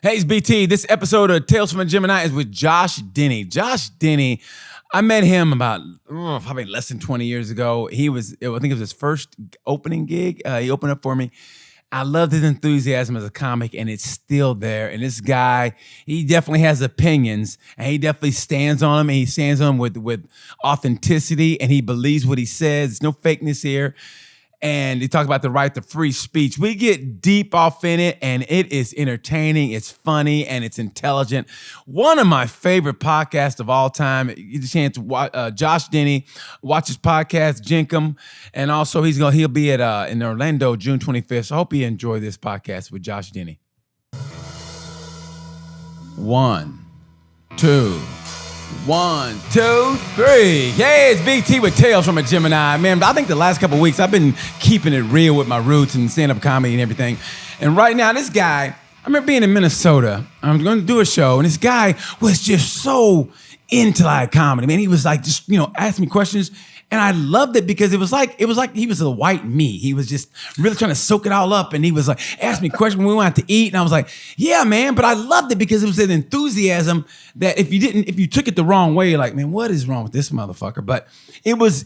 Hey, it's BT. This episode of Tales from a Gemini is with Josh Denny. Josh Denny, I met him about probably less than 20 years ago. I think it was his first opening gig. He opened up for me. I loved his enthusiasm as a comic, and it's still there. And this guy, he definitely has opinions, and he definitely stands on them, and he stands on them with authenticity, and he believes what he says. There's no fakeness here. And he talks about the right to free speech. We get deep off in it, and it is entertaining, it's funny, and it's intelligent. One of my favorite podcasts of all time. You get a chance to watch Josh Denny, watch his podcast, Jinkum, and also he'll be at in Orlando June 25th. So I hope you enjoy this podcast with Josh Denny. 1, 2. 1, 2, 3. Hey, it's BT with Tales from a Gemini. Man, I think the last couple of weeks I've been keeping it real with my roots and stand-up comedy and everything. And right now, this guy, I remember being in Minnesota. I'm going to do a show, and this guy was just so into like comedy. Man, he was like just, asking me questions. And I loved it because it was like he was a white me. He was just really trying to soak it all up. And he was like, asked me questions when we went out to eat. And I was like, yeah, man. But I loved it because it was an enthusiasm that if you took it the wrong way, you're like, man, what is wrong with this motherfucker? But it was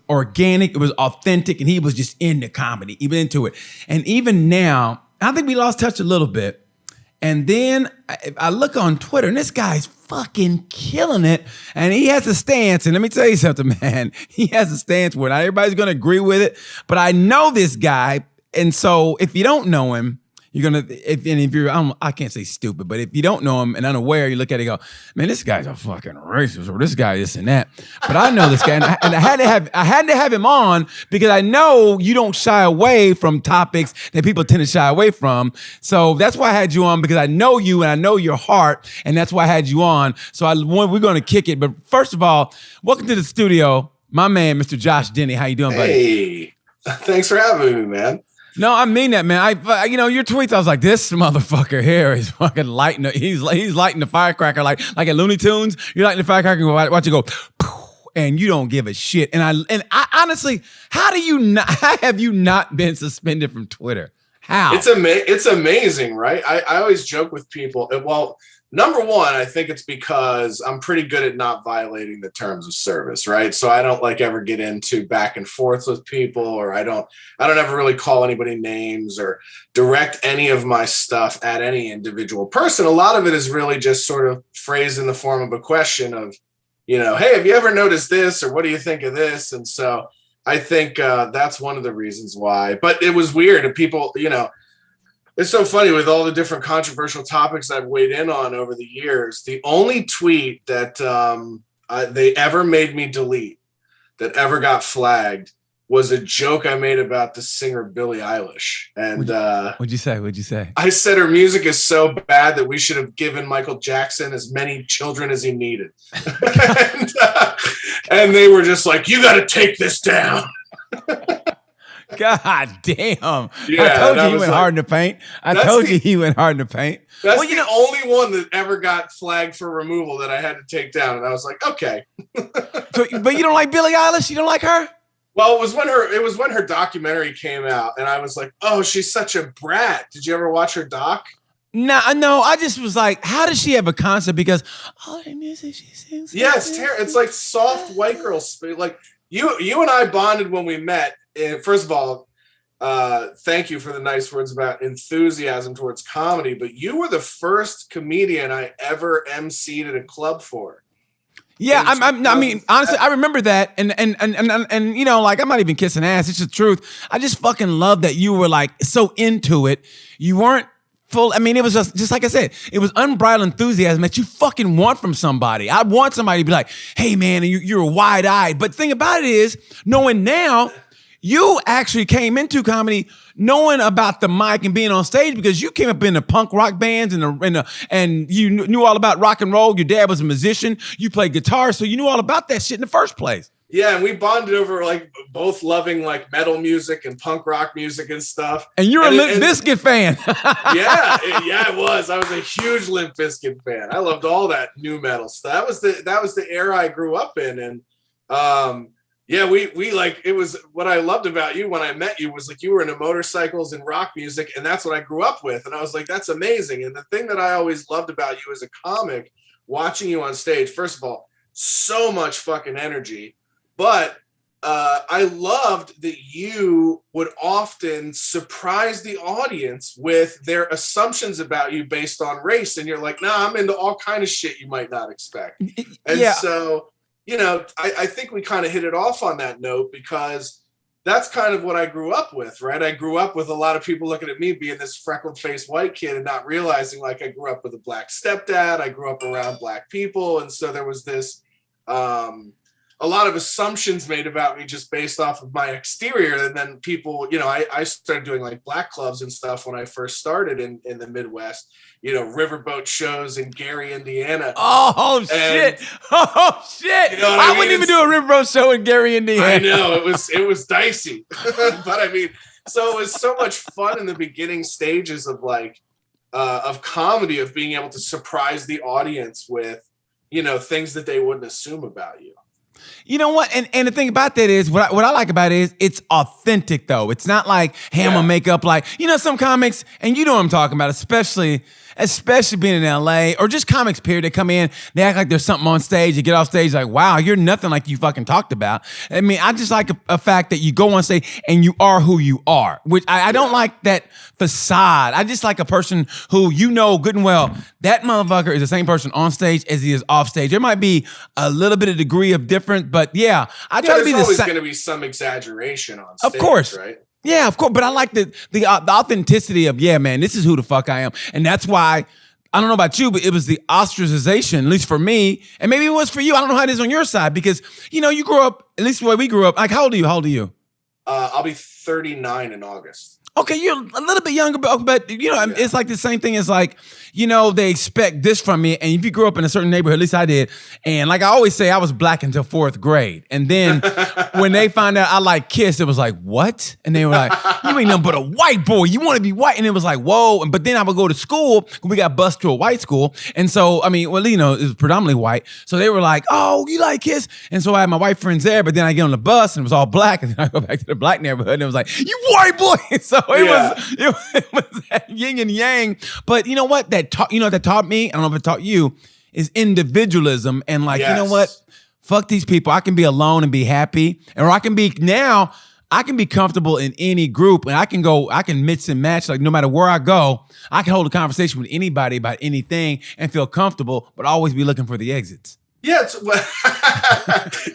organic. It was authentic. And he was just into comedy, even into it. And even now, I think we lost touch a little bit. And then I look on Twitter, and this guy's fucking killing it. And he has a stance. And let me tell you something, man. He has a stance where not everybody's going to agree with it. But I know this guy. And so if you don't know him, you're going to, if you're, I can't say stupid, but if you don't know him and unaware, you look at it and go, man, this guy's a fucking racist, or this guy this and that. But I know this guy, and I had to have him on because I know you don't shy away from topics that people tend to shy away from. So that's why I had you on, because I know you and I know your heart, and that's why I had you on. So we're going to kick it. But first of all, welcome to the studio, my man, Mr. Josh Denny. How you doing, buddy? Hey, thanks for having me, man. No, I mean that, man. Your tweets, I was like, this motherfucker here is fucking lighting. He's lighting the firecracker like at Looney Tunes. You're lighting the firecracker, watch it go, and you don't give a shit. And I honestly, how have you not been suspended from Twitter? How? It's amazing, right? I always joke with people. Well, number one, I think it's because I'm pretty good at not violating the terms of service, right? So I don't ever get into back and forth with people, or I don't ever really call anybody names or direct any of my stuff at any individual person. A lot of it is really just sort of phrased in the form of a question of, hey, have you ever noticed this, or what do you think of this? And so I think that's one of the reasons why. But it was weird. And people, it's so funny with all the different controversial topics I've weighed in on over the years. The only tweet that they ever made me delete that ever got flagged was a joke I made about the singer Billie Eilish. And What'd you say? I said her music is so bad that we should have given Michael Jackson as many children as he needed. And they were just like, you got to take this down. God damn. Yeah, I told you he went hard in the paint. That's the only one that ever got flagged for removal that I had to take down. And I was like, okay. But you don't like Billie Eilish? You don't like her? Well, it was when her documentary came out, and I was like, oh, she's such a brat. Did you ever watch her doc? No, I just was like, how does she have a concept? Because all the music she sings. Yeah, it's like soft white girl. Like you and I bonded when we met. First of all, thank you for the nice words about enthusiasm towards comedy, but you were the first comedian I ever emceed at a club for. Yeah, I mean, honestly, I remember that, and I'm not even kissing ass. It's the truth. I just fucking love that you were like so into it. You weren't full. I mean, it was just like I said, it was unbridled enthusiasm that you fucking want from somebody. I want somebody to be like, hey man, you're wide-eyed. But the thing about it is, knowing now, you actually came into comedy knowing about the mic and being on stage because you came up in the punk rock bands and you knew all about rock and roll. Your dad was a musician. You played guitar, so you knew all about that shit in the first place. Yeah, and we bonded over both loving metal music and punk rock music and stuff. And you're a Limp Bizkit fan. yeah, it was. I was a huge Limp Bizkit fan. I loved all that new metal stuff. That was the era I grew up in, and Yeah, we like, it was what I loved about you when I met you was like you were into motorcycles and rock music, and that's what I grew up with. And I was like, that's amazing. And the thing that I always loved about you as a comic, watching you on stage, first of all, so much fucking energy, but I loved that you would often surprise the audience with their assumptions about you based on race, and you're like, nah, I'm into all kind of shit you might not expect. And Yeah. so, you know, I think we kind of hit it off on that note because that's kind of what I grew up with, right? I grew up with a lot of people looking at me being this freckled faced white kid and not realizing like I grew up with a black stepdad. I grew up around black people. And so there was this, a lot of assumptions made about me just based off of my exterior. And then people, you know, I started doing like black clubs and stuff when I first started in the Midwest, you know, riverboat shows in Gary, Indiana. Oh, shit. Oh, shit. You know what I I mean? wouldn't even do a Riverboat show in Gary, Indiana. I know it was dicey, but I mean, so it was so much fun in the beginning stages of like, of comedy, of being able to surprise the audience with, you know, things that they wouldn't assume about you. You know what? And the thing about that is, what I like about it is it's authentic, though. It's not like, hey, I'm gonna make up like, you know, some comics, and you know what I'm talking about, especially being in LA or just comics period. They come in, they act like there's something on stage. You get off stage like, wow, you're nothing like you fucking talked about. I mean, I just like a fact that you go on stage and you are who you are, which I don't like that facade. I just like a person who, you know good and well, that motherfucker is the same person on stage as he is off stage. There might be a little bit of degree of difference, but yeah, I try to be the There's always same. going to be some exaggeration on stage, Of course. right? Yeah, of course. But I like the authenticity of, yeah, man, this is who the fuck I am. And that's why, I don't know about you, but it was the ostracization, at least for me. And maybe it was for you. I don't know how it is on your side because, you know, you grew up, at least the way we grew up. Like, how old are you? How old are you? I'll be 39 in August. Okay, you're a little bit younger, but you know, it's like the same thing as like, you know, they expect this from me. And if you grew up in a certain neighborhood, at least I did. And like I always say, I was black until fourth grade. And then when they found out I like Kiss, it was like, what? And they were like, you ain't nothing but a white boy. You want to be white? And it was like, whoa. But then I would go to school. We got bused to a white school. And so, I mean, well, you know, it was predominantly white. So they were like, oh, you like Kiss? And so I had my white friends there, but then I get on the bus and it was all black. And then I go back to the black neighborhood and it was like, you white boy. So it was that yin and yang. But you know what? That taught me, I don't know if it taught you, is individualism. And like, you know what? Fuck these people. I can be alone and be happy. Or I can be comfortable in any group and I can mix and match. Like no matter where I go, I can hold a conversation with anybody about anything and feel comfortable, but always be looking for the exits. Yeah,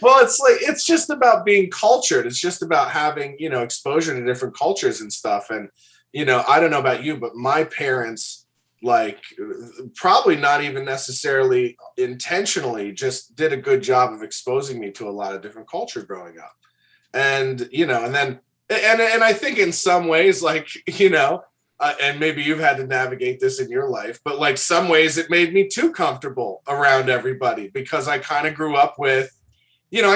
well, it's just about being cultured. It's just about having, you know, exposure to different cultures and stuff. And, you know, I don't know about you, but my parents, like, probably not even necessarily intentionally, just did a good job of exposing me to a lot of different culture growing up. And, you know, and then, and I think in some ways, like, you know, and maybe you've had to navigate this in your life, but like some ways it made me too comfortable around everybody because I kind of grew up with, you know,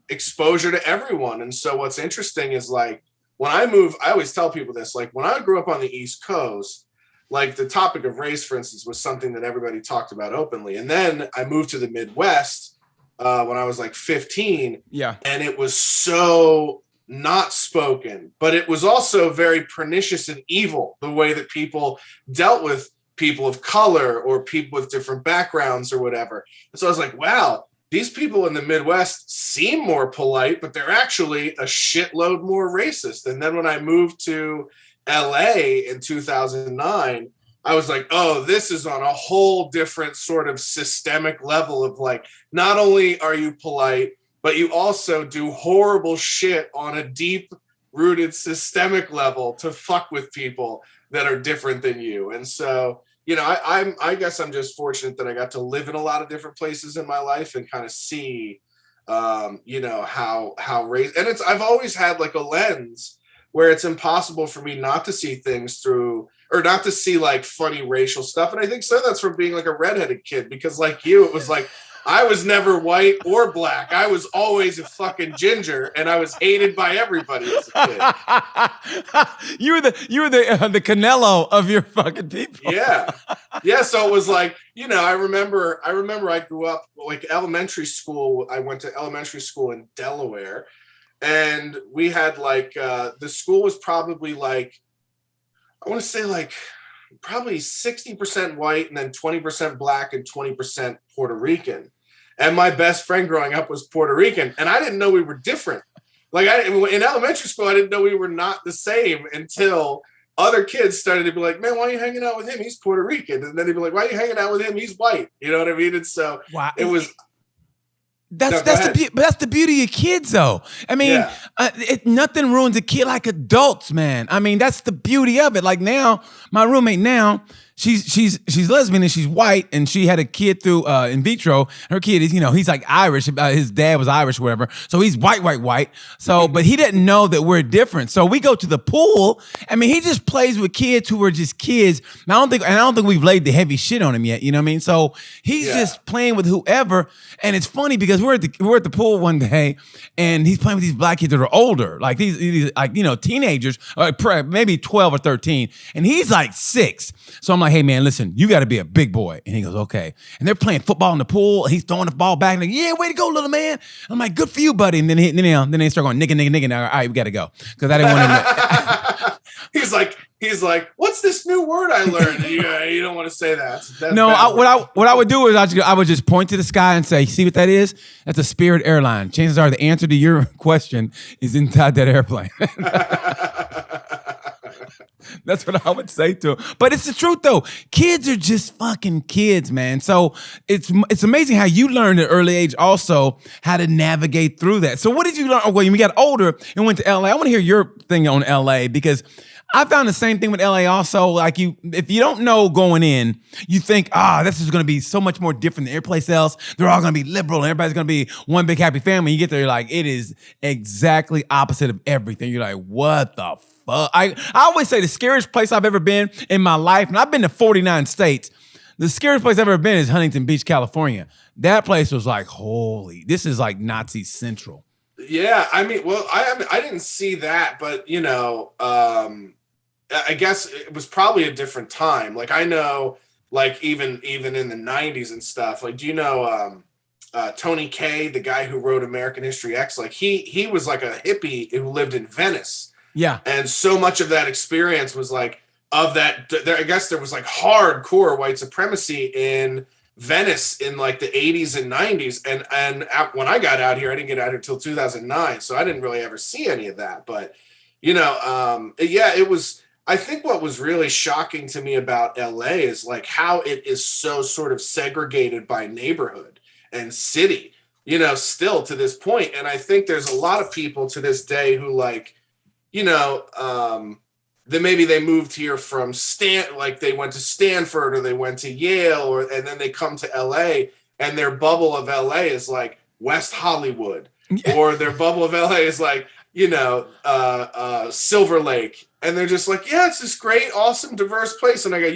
exposure to everyone. And so what's interesting is like, when I moved, I always tell people this, like when I grew up on the East Coast, like the topic of race, for instance, was something that everybody talked about openly. And then I moved to the Midwest when I was like 15. Yeah. And it was so not spoken, but it was also very pernicious and evil the way that people dealt with people of color or people with different backgrounds or whatever. And so I was like, wow, these people in the Midwest seem more polite, but they're actually a shitload more racist. And then when I moved to LA in 2009, I was like, oh, this is on a whole different sort of systemic level of like, not only are you polite, but you also do horrible shit on a deep rooted systemic level to fuck with people that are different than you. And so, you know, I guess I'm just fortunate that I got to live in a lot of different places in my life and kind of see, you know, how race, and I've always had like a lens where it's impossible for me not to see things through, or not to see like funny racial stuff. And I think so that's from being like a redheaded kid, because like you, it was like, I was never white or black. I was always a fucking ginger, and I was hated by everybody as a kid. You were the Canelo of your fucking people. Yeah. So it was like, I remember I grew up like elementary school. I went to elementary school in Delaware, and we had like the school was probably like, I want to say like probably 60% white and then 20% black and 20% Puerto Rican. And my best friend growing up was Puerto Rican. And I didn't know we were different. Like in elementary school, I didn't know we were not the same until other kids started to be like, man, why are you hanging out with him? He's Puerto Rican. And then they'd be like, why are you hanging out with him? He's white. You know what I mean? And so it was... That's the beauty of kids, though. I mean, nothing ruins a kid like adults, man. I mean, that's the beauty of it. Like now, my roommate now, she's lesbian and she's white, and she had a kid through in vitro. Her kid is, he's like Irish. His dad was Irish, or whatever. So he's white. So, but he didn't know that we're different. So we go to the pool. I mean, he just plays with kids who are just kids. And I don't think we've laid the heavy shit on him yet. You know what I mean? So he's just playing with whoever. And it's funny because we're at the pool one day, and he's playing with these black kids that are older, like these like teenagers, maybe 12 or 13, and he's like 6. So I'm like, hey man, listen, you got to be a big boy. And he goes, okay. And they're playing football in the pool. And he's throwing the ball back, and like, yeah, way to go, little man. I'm like, good for you, buddy. And then they start going nigga. Now, all right, we got to go because I didn't want to. He's like, what's this new word I learned? You don't want to say that. No, what I would do is I would just point to the sky and say, see what that is? That's a Spirit airline. Chances are the answer to your question is inside that airplane. That's what I would say to him. But it's the truth, though. Kids are just fucking kids, man. So it's amazing how you learned at an early age also how to navigate through that. So what did you learn? Well, when you got older and went to LA, I want to hear your thing on LA because I found the same thing with LA also. Like if you don't know going in, you think, this is going to be so much more different than every place else. They're all going to be liberal and everybody's going to be one big happy family. You get there, you're like, it is exactly opposite of everything. You're like, what the fuck? I always say the scariest place I've ever been in my life, and I've been to 49 states. The scariest place I've ever been is Huntington Beach, California. That place was like, holy, this is like Nazi Central. Yeah, I mean, well, I didn't see that, but I guess it was probably a different time. Like I know, like even in the 90s and stuff. Like, do you know Tony Kaye, the guy who wrote American History X? Like he was like a hippie who lived in Venice. Yeah, and so much of that experience was like of that. I guess there was like hardcore white supremacy in Venice in like the 80s and 90s. And when I got out here, I didn't get out here until 2009, so I didn't really ever see any of that. But it was. I think what was really shocking to me about LA is like how it is so sort of segregated by neighborhood and city, still to this point. And I think there's a lot of people to this day who like, then maybe they moved here from like they went to Stanford or they went to Yale and then they come to LA and their bubble of LA is like West Hollywood or their bubble of LA is like, Silver Lake. And they're just like, yeah, it's this great, awesome, diverse place. And I go,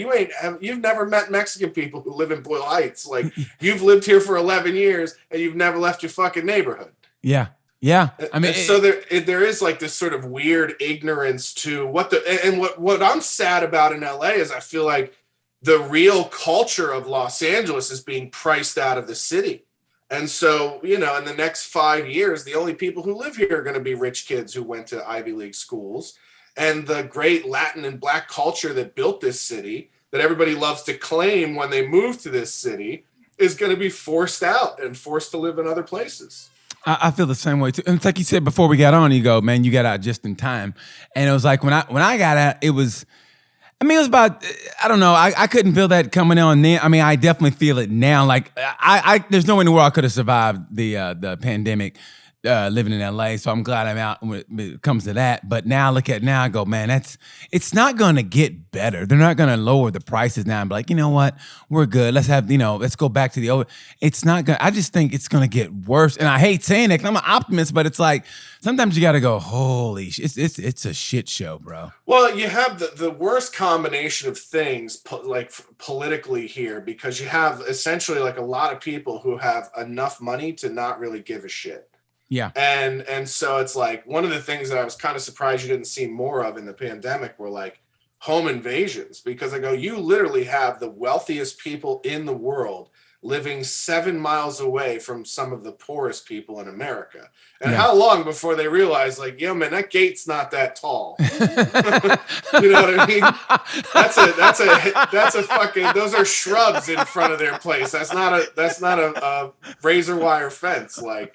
you've never met Mexican people who live in Boyle Heights. Like you've lived here for 11 years and you've never left your fucking neighborhood. Yeah. Yeah. I mean, so there is like this sort of weird ignorance to what I'm sad about in LA is I feel like the real culture of Los Angeles is being priced out of the city. And so, in the next 5 years, the only people who live here are going to be rich kids who went to Ivy League schools. And the great Latin and Black culture that built this city, that everybody loves to claim when they move to this city, is going to be forced out and forced to live in other places. I feel the same way too. And it's like you said before we got on, you go, man, you got out just in time. And it was like when I got out, it was about, I don't know, I couldn't feel that coming on then. I mean, I definitely feel it now. Like there's no way in the world I could have survived the pandemic living in LA, so I'm glad I'm out when it comes to that. But now look at now, I go, man, it's not gonna get better. They're not gonna lower the prices now and be like, you know what, we're good. Let's go back to the old. It's not gonna. I just think it's gonna get worse. And I hate saying it 'cause I'm an optimist, but it's like sometimes you gotta go, holy shit, it's a shit show, bro. Well, you have the worst combination of things politically here, because you have essentially like a lot of people who have enough money to not really give a shit. Yeah. And so it's like one of the things that I was kind of surprised you didn't see more of in the pandemic were like home invasions, because I go, you literally have the wealthiest people in the world living 7 miles away from some of the poorest people in America. And how long before they realize, like, yo, man, that gate's not that tall. You know what I mean? That's a fucking, those are shrubs in front of their place. That's not a razor wire fence. Like,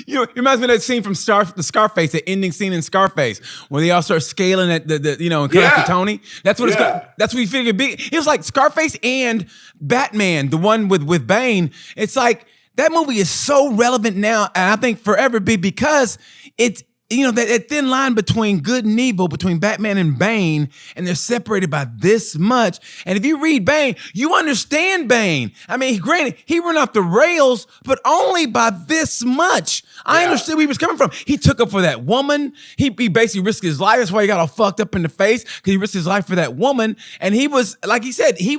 you know, it reminds me of that scene from Scarface, the ending scene in Scarface, where they all start scaling at in Tony. That's what that's what you figured. It was like Scarface and Batman, the one with Bane. It's like that movie is so relevant now, and I think forever be, because it's, you know, that thin line between good and evil, between Batman and Bane, and they're separated by this much. And if you read Bane, you understand Bane. I mean, granted, he went off the rails, but only by this much. I understood where he was coming from. He took up for that woman. He basically risked his life. That's why he got all fucked up in the face, because he risked his life for that woman. And he was, like he said, he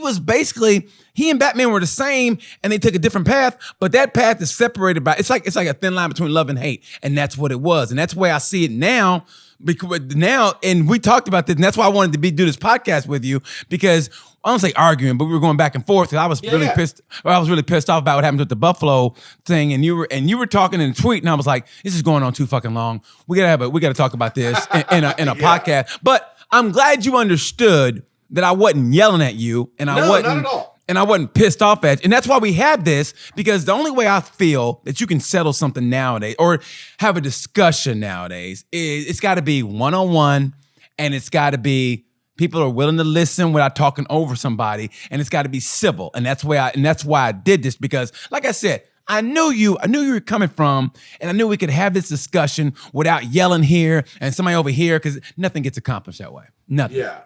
and Batman were the same, and they took a different path, but that path is separated by, it's like a thin line between love and hate, and that's what it was. And that's the way I see it now, because now, and we talked about this, and that's why I wanted to do this podcast with you, because I don't say arguing, but we were going back and forth, because I was really pissed off about what happened with the Buffalo thing, and you were talking in a tweet, and I was like, this is going on too fucking long. We gotta talk about this in a podcast. But I'm glad you understood that I wasn't yelling at you, and I wasn't, not at all. And I wasn't pissed off at you. And that's why we have this, because the only way I feel that you can settle something nowadays or have a discussion nowadays is it's got to be one-on-one, and it's got to be people are willing to listen without talking over somebody, and it's got to be civil. And that's why I did this, because like I said, I knew you were coming from, and I knew we could have this discussion without yelling here and somebody over here, because nothing gets accomplished that way. Nothing. Yeah.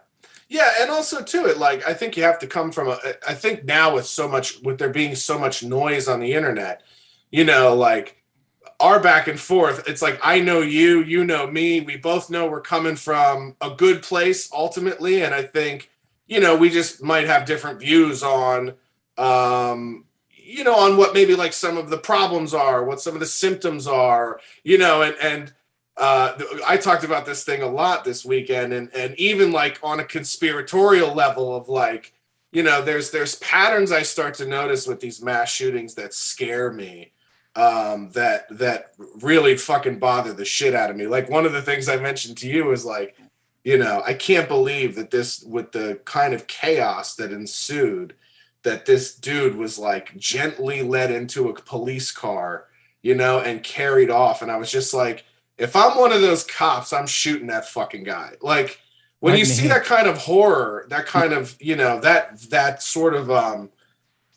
Yeah, and also too, I think you have to come from I think now with there being so much noise on the internet, you know, like our back and forth, it's like, I know you, you know me, we both know we're coming from a good place ultimately. And I think, you know, we just might have different views on, you know, on what maybe like some of the problems are, what some of the symptoms are, you know, and I talked about this thing a lot this weekend, and even like on a conspiratorial level of like, you know, there's patterns I start to notice with these mass shootings that scare me, that really fucking bother the shit out of me. Like one of the things I mentioned to you is like, you know, I can't believe that this, with the kind of chaos that ensued, that this dude was like gently led into a police car, you know, and carried off. And I was just like, if I'm one of those cops, I'm shooting that fucking guy. Like when you see that kind of horror, that kind of, you know, that sort of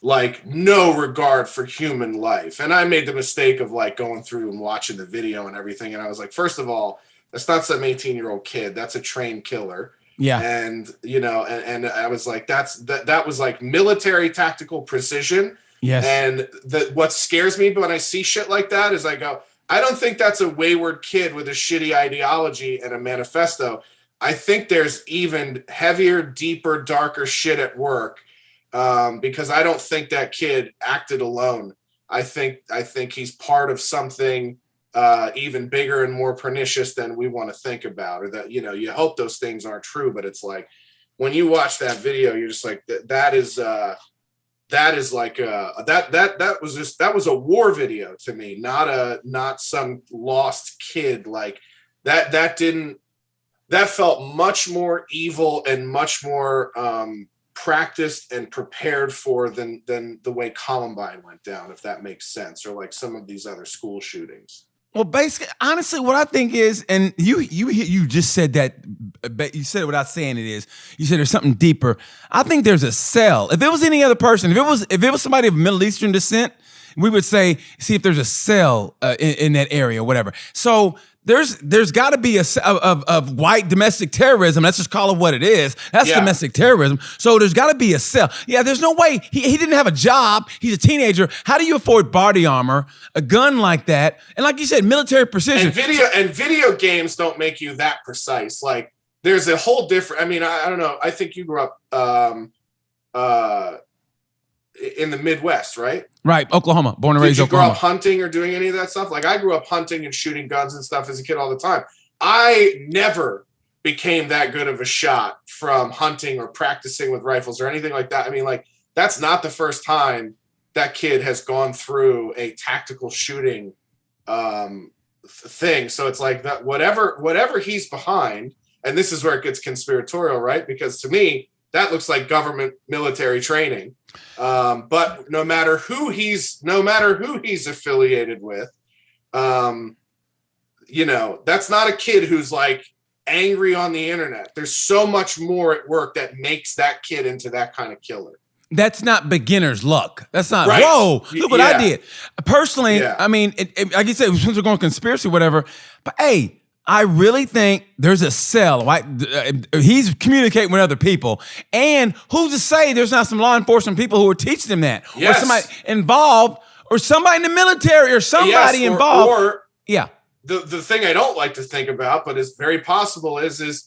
like no regard for human life. And I made the mistake of like going through and watching the video and everything. And I was like, first of all, that's not some 18-year-old kid. That's a trained killer. Yeah. And, you know, and I was like, that was like military tactical precision. Yes. And what scares me when I see shit like that is I go, I don't think that's a wayward kid with a shitty ideology and a manifesto. I think there's even heavier, deeper, darker shit at work, because I don't think that kid acted alone. I think he's part of something even bigger and more pernicious than we want to think about, or that, you know, you hope those things aren't true, but it's like when you watch that video, you're just like, that was a war video to me, not some lost kid. Like that felt much more evil and much more practiced and prepared for than the way Columbine went down, if that makes sense, or like some of these other school shootings. Well, basically, honestly, what I think is, and you just said that, but you said it without saying it is, you said there's something deeper. I think there's a cell. If it was any other person, if it was somebody of Middle Eastern descent, we would say, see if there's a cell in that area or whatever. So there's got to be a of white domestic terrorism. Let's just call it what it is. That's domestic terrorism. So there's got to be a cell. Yeah, there's no way. He didn't have a job. He's a teenager. How do you afford body armor, a gun like that? And like you said, military precision. And video games don't make you that precise. Like there's a whole different, I mean, I don't know. I think you grew up in the Midwest, right? Right, Oklahoma, born and raised Oklahoma. Did you grow up hunting or doing any of that stuff? Like I grew up hunting and shooting guns and stuff as a kid all the time. I never became that good of a shot from hunting or practicing with rifles or anything like that. I mean, like that's not the first time that kid has gone through a tactical shooting thing. So it's like that whatever he's behind, and this is where it gets conspiratorial, right? Because to me, that looks like government military training. But no matter who he's affiliated with, you know, that's not a kid who's like angry on the internet. There's so much more at work that makes that kid into that kind of killer. That's not beginner's luck. That's not, right. Whoa, look what I did. Personally, I mean, like you said, since we're going conspiracy, whatever, but hey, I really think there's a cell, right? He's communicating with other people. And who's to say there's not some law enforcement people who are teaching him that? Yes. Or somebody involved, or somebody in the military, or somebody involved. The thing I don't like to think about, but is very possible is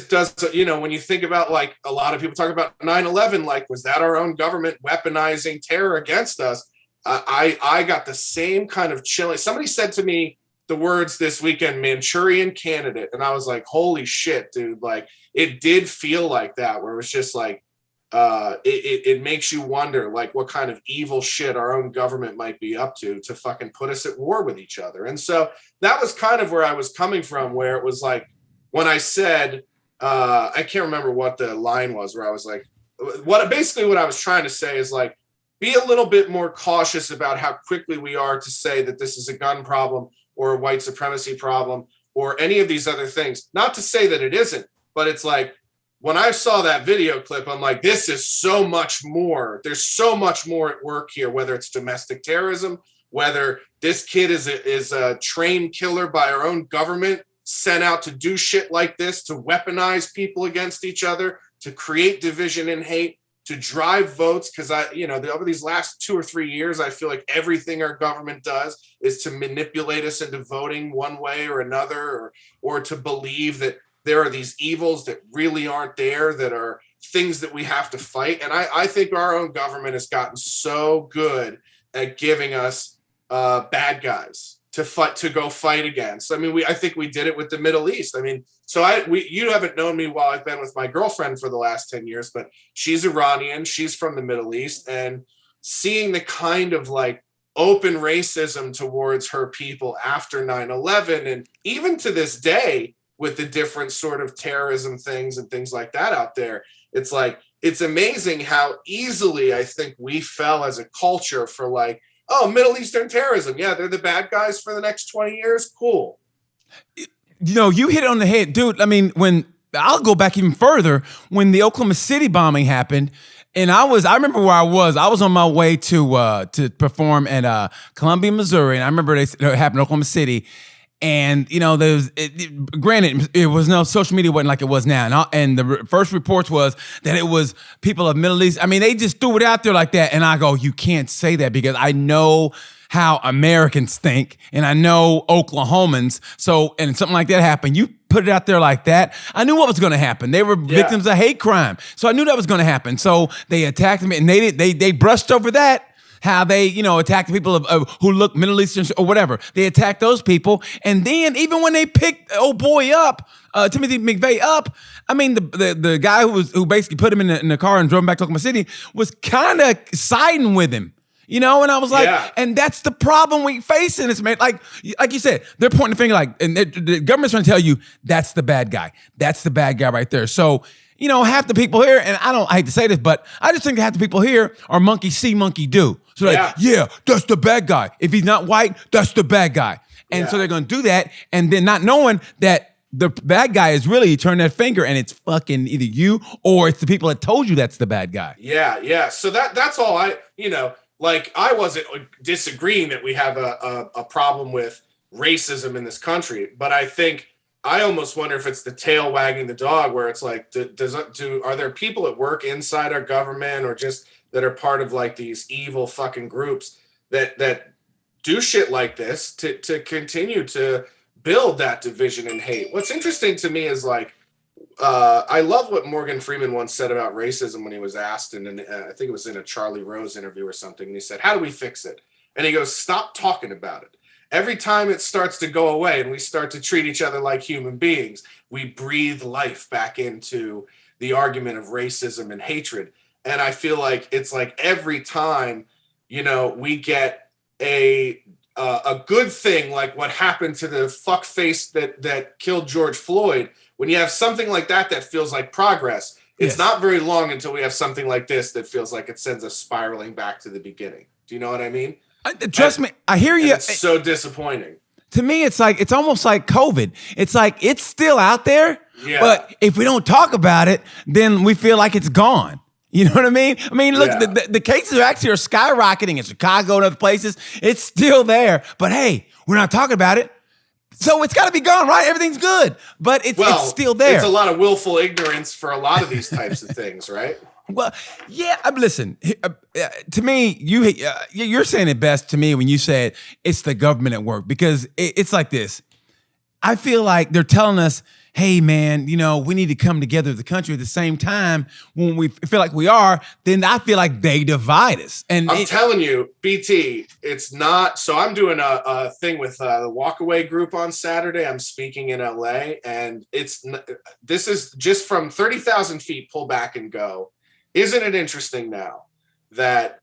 does, you know, when you think about like a lot of people talk about 9/11, like was that our own government weaponizing terror against us? I got the same kind of chilling. Somebody said to me the words this weekend, Manchurian Candidate, and I was like, holy shit, dude! Like it did feel like that, where it was just like it makes you wonder like what kind of evil shit our own government might be up to fucking put us at war with each other. And so that was kind of where I was coming from, where it was like when I said I can't remember what the line was, where I was like, what I was trying to say is like, be a little bit more cautious about how quickly we are to say that this is a gun problem or a white supremacy problem or any of these other things. Not to say that it isn't, but it's like, when I saw that video clip, I'm like, this is so much more. There's so much more at work here, whether it's domestic terrorism, whether this kid is a trained killer by our own government, sent out to do shit like this, to weaponize people against each other, to create division and hate, to drive votes. Because over these last 2 or 3 years, I feel like everything our government does is to manipulate us into voting one way or another, or to believe that there are these evils that really aren't there, that are things that we have to fight. And I think our own government has gotten so good at giving us bad guys to go fight against. I mean, I think we did it with the Middle East. I mean, you haven't known me while I've been with my girlfriend for the last 10 years, but she's Iranian. She's from the Middle East, and seeing the kind of like open racism towards her people after 9/11, and even to this day, with the different sort of terrorism things and things like that out there. It's like, it's amazing how easily I think we fell as a culture for like, oh, Middle Eastern terrorism. Yeah, they're the bad guys for the next 20 years. Cool. You know, you hit it on the head, dude. I mean, I'll go back even further, when the Oklahoma City bombing happened, and I remember where I was. I was on my way to perform at Columbia, Missouri, and I remember it happened in Oklahoma City. And, you know, granted, it was no social media wasn't like it was now. And the first reports was that it was people of Middle East. I mean, they just threw it out there like that. And I go, you can't say that, because I know how Americans think, and I know Oklahomans. So, and something like that happened, you put it out there like that, I knew what was going to happen. They were victims of hate crime. So I knew that was going to happen. So they attacked me, and they brushed over that. How they, attacked the people who look Middle Eastern or whatever. They attacked those people. And then even when they picked old boy up, Timothy McVeigh up, I mean, the guy who basically put him in the car and drove him back to Oklahoma City was kind of siding with him. And I was like, and that's the problem we face in this, man. Like you said, they're pointing the finger and the government's trying to tell you that's the bad guy. That's the bad guy right there. So, half the people here, and I hate to say this, but I just think half the people here are monkey see, monkey do. So that's the bad guy. If he's not white, that's the bad guy. And so they're going to do that, and then not knowing that the bad guy is really, you turn that finger and it's fucking either you or it's the people that told you that's the bad guy. Yeah. So that's all like I wasn't disagreeing that we have a problem with racism in this country, but I almost wonder if it's the tail wagging the dog, where it's like, are there people that work inside our government or just that are part of like these evil fucking groups that do shit like this to continue to build that division and hate? What's interesting to me is like, I love what Morgan Freeman once said about racism when he was asked, and I think it was in a Charlie Rose interview or something, and he said, how do we fix it? And he goes, stop talking about it. Every time it starts to go away and we start to treat each other like human beings, we breathe life back into the argument of racism and hatred. And I feel like it's like every time, we get a good thing, like what happened to the fuckface that killed George Floyd, when you have something like that feels like progress, it's not very long until we have something like this that feels like it sends us spiraling back to the beginning. Do you know what I mean? Trust me, I hear you. It's so disappointing. To me, it's almost like COVID. It's like it's still out there, but if we don't talk about it, then we feel like it's gone. You know what I mean? I mean, look, the cases are skyrocketing in Chicago and other places. It's still there, but hey, we're not talking about it. So it's got to be gone, right? Everything's good, but it's still there. It's a lot of willful ignorance for a lot of these types of things, right? Well, yeah. Listen, to me, you're saying it best to me when you said it's the government at work, because it's like this. I feel like they're telling us, hey, man, we need to come together as a country. At the same time, when we feel like we are, then I feel like they divide us. And I'm telling you, BT, it's not. So I'm doing a thing with the Walkaway group on Saturday. I'm speaking in LA, and this is just from 30,000 feet, pull back and go. Isn't it interesting now that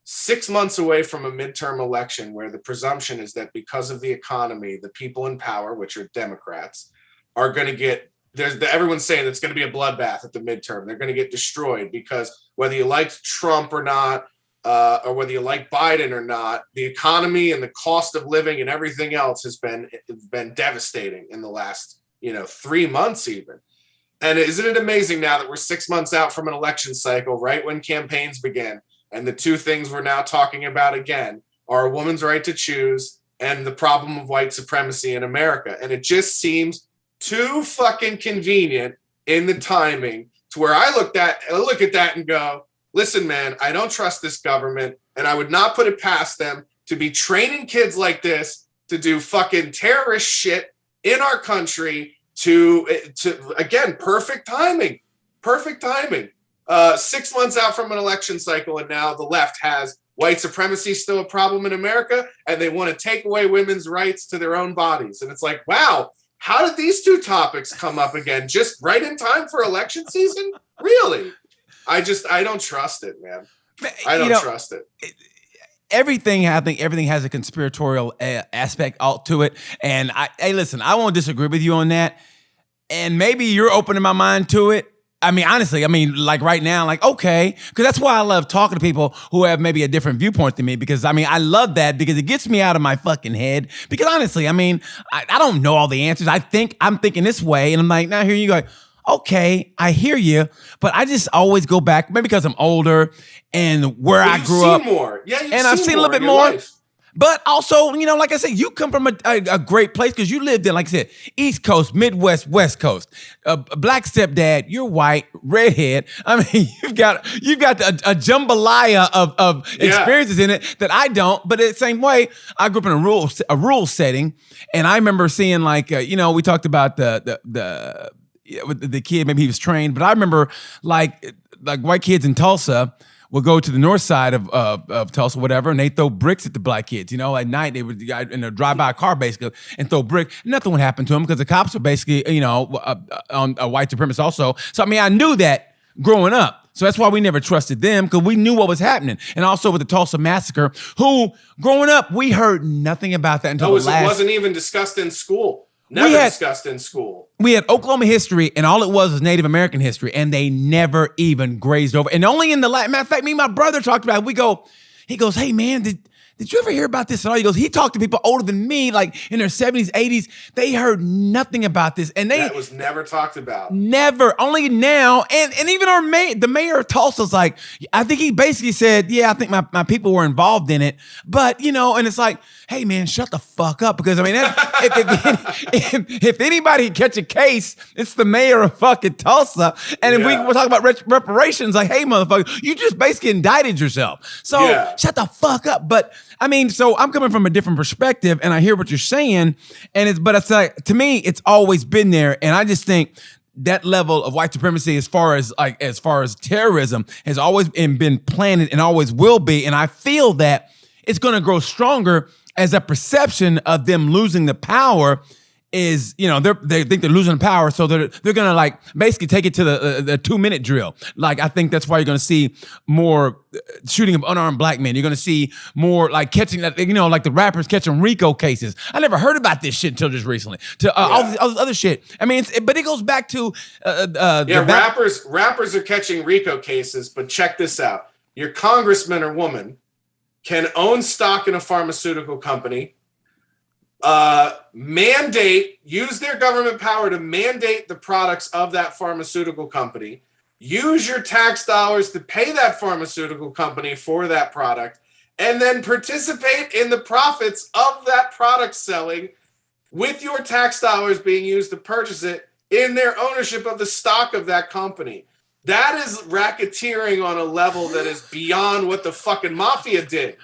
6 months away from a midterm election, where the presumption is that because of the economy, the people in power, which are Democrats, are going to get, everyone's saying it's going to be a bloodbath at the midterm. They're going to get destroyed because whether you like Trump or not, or whether you like Biden or not, the economy and the cost of living and everything else has been devastating in the last 3 months even. And isn't it amazing now that we're 6 months out from an election cycle, right when campaigns begin, and the two things we're now talking about again are a woman's right to choose and the problem of white supremacy in America. And it just seems too fucking convenient in the timing to where I look at that and go, listen, man, I don't trust this government, and I would not put it past them to be training kids like this to do fucking terrorist shit in our country. To again, perfect timing. 6 months out from an election cycle, and now the left has white supremacy still a problem in America, and they want to take away women's rights to their own bodies. And it's like, wow, how did these two topics come up again just right in time for election season? Really? I don't trust it, man. I don't trust it. I think everything has a conspiratorial aspect to it. And listen, I won't disagree with you on that. And maybe you're opening my mind to it. I mean, honestly, like right now, like, okay, because that's why I love talking to people who have maybe a different viewpoint than me, because I love that, because it gets me out of my fucking head. Because honestly, I don't know all the answers. I'm thinking this way, and I'm like, now here you go. Okay, I hear you, but I just always go back, maybe because I'm older and where I grew up. More. Yeah, I've seen a little bit more. Life. But also, like I said, you come from a great place, because you lived in, like I said, East Coast, Midwest, West Coast. Black stepdad, you're white, redhead. You've got a jambalaya of experiences in it that I don't. But the same way, I grew up in a rural setting, and I remember seeing we talked about the kid, maybe he was trained, but I remember like white kids in Tulsa would go to the north side of Tulsa, whatever, and they throw bricks at the black kids. At night they would drive by a car basically and throw bricks. Nothing would happen to them because the cops are basically on a white supremacist also. So I knew that growing up. So that's why we never trusted them, because we knew what was happening. And also with the Tulsa massacre, who growing up we heard nothing about that until it wasn't even discussed in school. Discussed in school. We had Oklahoma history, and all it was Native American history, and they never even grazed over. And only in the matter of fact, me and my brother talked about it. He goes, hey man, did you ever hear about this at all? He goes, he talked to people older than me, like in their 70s, 80s. They heard nothing about this. And that was never talked about. Never. Only now. And even the mayor of Tulsa's like, I think he basically said, yeah, I think my people were involved in it. But, and it's like, hey, man, shut the fuck up. Because, I mean, if anybody catch a case, it's the mayor of fucking Tulsa. And if we're talking about reparations, like, hey, motherfucker, you just basically indicted yourself. So shut the fuck up. But, I mean, so I'm coming from a different perspective, and I hear what you're saying. But it's like, to me, it's always been there. And I just think that level of white supremacy, as far as terrorism, has always been planted and always will be. And I feel that it's going to grow stronger as a perception of them losing the power is, they think they're losing the power, so they're gonna like basically take it to the 2-minute drill. Like, I think that's why you're gonna see more shooting of unarmed black men. You're gonna see more like catching that, like the rappers catching RICO cases. I never heard about this shit until just recently. All this other shit. I mean, but it goes back to rappers are catching RICO cases. But check this out: your congressman or woman can own stock in a pharmaceutical company, use their government power to mandate the products of that pharmaceutical company, use your tax dollars to pay that pharmaceutical company for that product, and then participate in the profits of that product selling with your tax dollars being used to purchase it in their ownership of the stock of that company. That is racketeering on a level that is beyond what the fucking mafia did.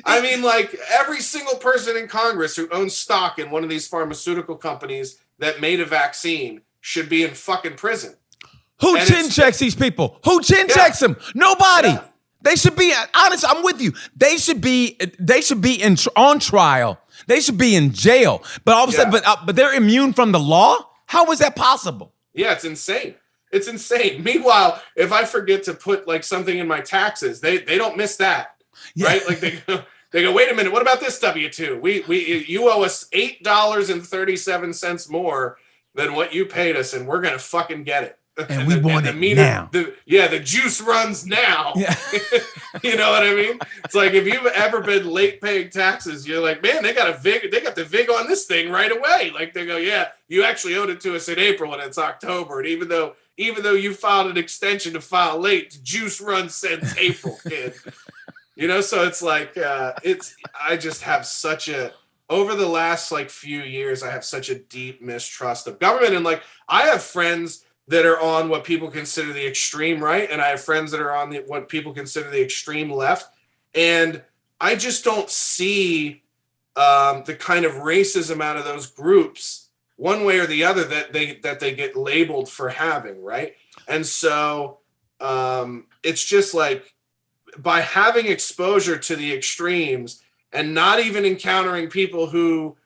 I mean, like, every single person in Congress who owns stock in one of these pharmaceutical companies that made a vaccine should be in fucking prison. Who chin checks these people? Who chin checks them? Nobody. Yeah. They should be, honest, I'm with you. They should be on trial. They should be in jail. But all of a sudden, but they're immune from the law? How is that possible? Yeah, it's insane. It's insane. Meanwhile, if I forget to put like something in my taxes, they don't miss that. Yeah. Right? Like they go, wait a minute, what about this W-2? You owe us $8.37 more than what you paid us, and we're gonna fucking get it. And we want it now. The juice runs now. Yeah. You know what I mean? It's like, if you've ever been late paying taxes, you're like, man, they got the VIG on this thing right away. Like, they go, yeah, you actually owed it to us in April and it's October. And even though you filed an extension to file late, juice runs since April, kid. So it's like, I just have over the last like few years, I have such a deep mistrust of government. And like, I have friends that are on what people consider the extreme right, and I have friends that are on what people consider the extreme left. And I just don't see the kind of racism out of those groups one way or the other that they get labeled for having, right? And so it's just like, by having exposure to the extremes and not even encountering people who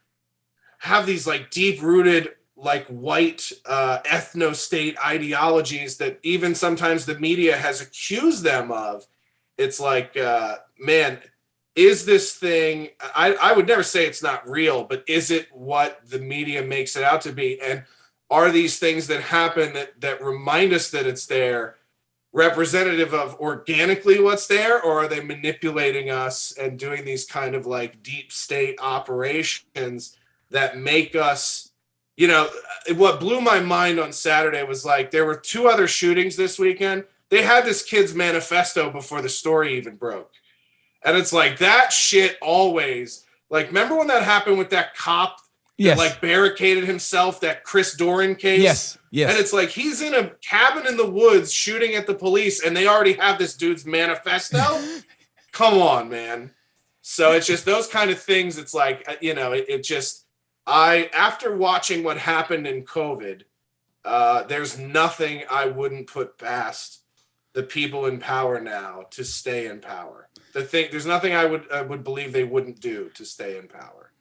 have these like deep-rooted like white ethno-state ideologies that even sometimes the media has accused them of, it's like, man, is this thing, I would never say it's not real, but is it what the media makes it out to be? And are these things that happen that remind us that it's there representative of organically what's there, or are they manipulating us and doing these kind of like deep state operations that make us, what blew my mind on Saturday was like, there were 2 other shootings this weekend. They had this kid's manifesto before the story even broke. And it's like, that shit always, like, remember when that happened with that cop that like barricaded himself, that Chris Doran case? Yes. And it's like, he's in a cabin in the woods shooting at the police, and they already have this dude's manifesto. Come on, man. So it's just those kind of things. It's like, after watching what happened in COVID, there's nothing I wouldn't put past the people in power now to stay in power. There's nothing I would believe they wouldn't do to stay in power.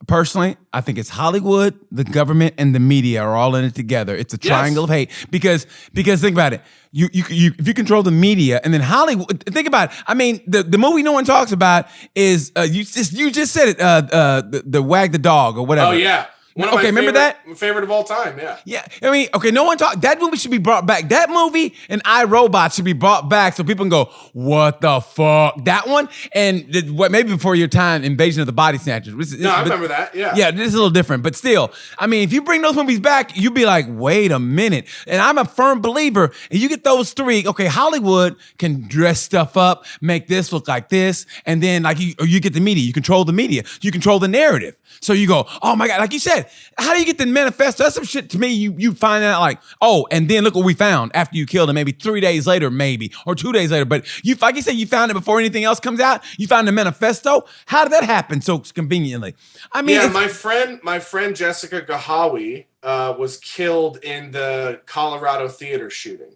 Personally, I think it's Hollywood, the government, and the media are all in it together. It's a triangle of hate because think about it. You if you control the media, and then Hollywood. Think about it. I mean, the movie no one talks about is you just said it. The Wag the Dog or whatever. Oh yeah. One of my remember that? favorite of all time. Yeah. Yeah, I mean, okay, no one talk. That movie should be brought back. That movie and I, Robot should be brought back so people can go, what the fuck? That one and what maybe before your time, Invasion of the Body Snatchers. I remember that. Yeah. Yeah, this is a little different, but still, I mean, if you bring those movies back, you'd be like, wait a minute. And I'm a firm believer. And you get those three. Okay, Hollywood can dress stuff up, make this look like this, and then like you get the media. You control the media. You control the narrative. So you go, oh my God, like you said, how do you get the manifesto? That's some shit to me. You find out like, oh, and then look what we found after you killed him, maybe 3 days later, maybe, or 2 days later. But you, like you said, you found it before anything else comes out. You found the manifesto. How did that happen so conveniently? I mean, yeah, my friend Jessica Gahawi was killed in the Colorado theater shooting.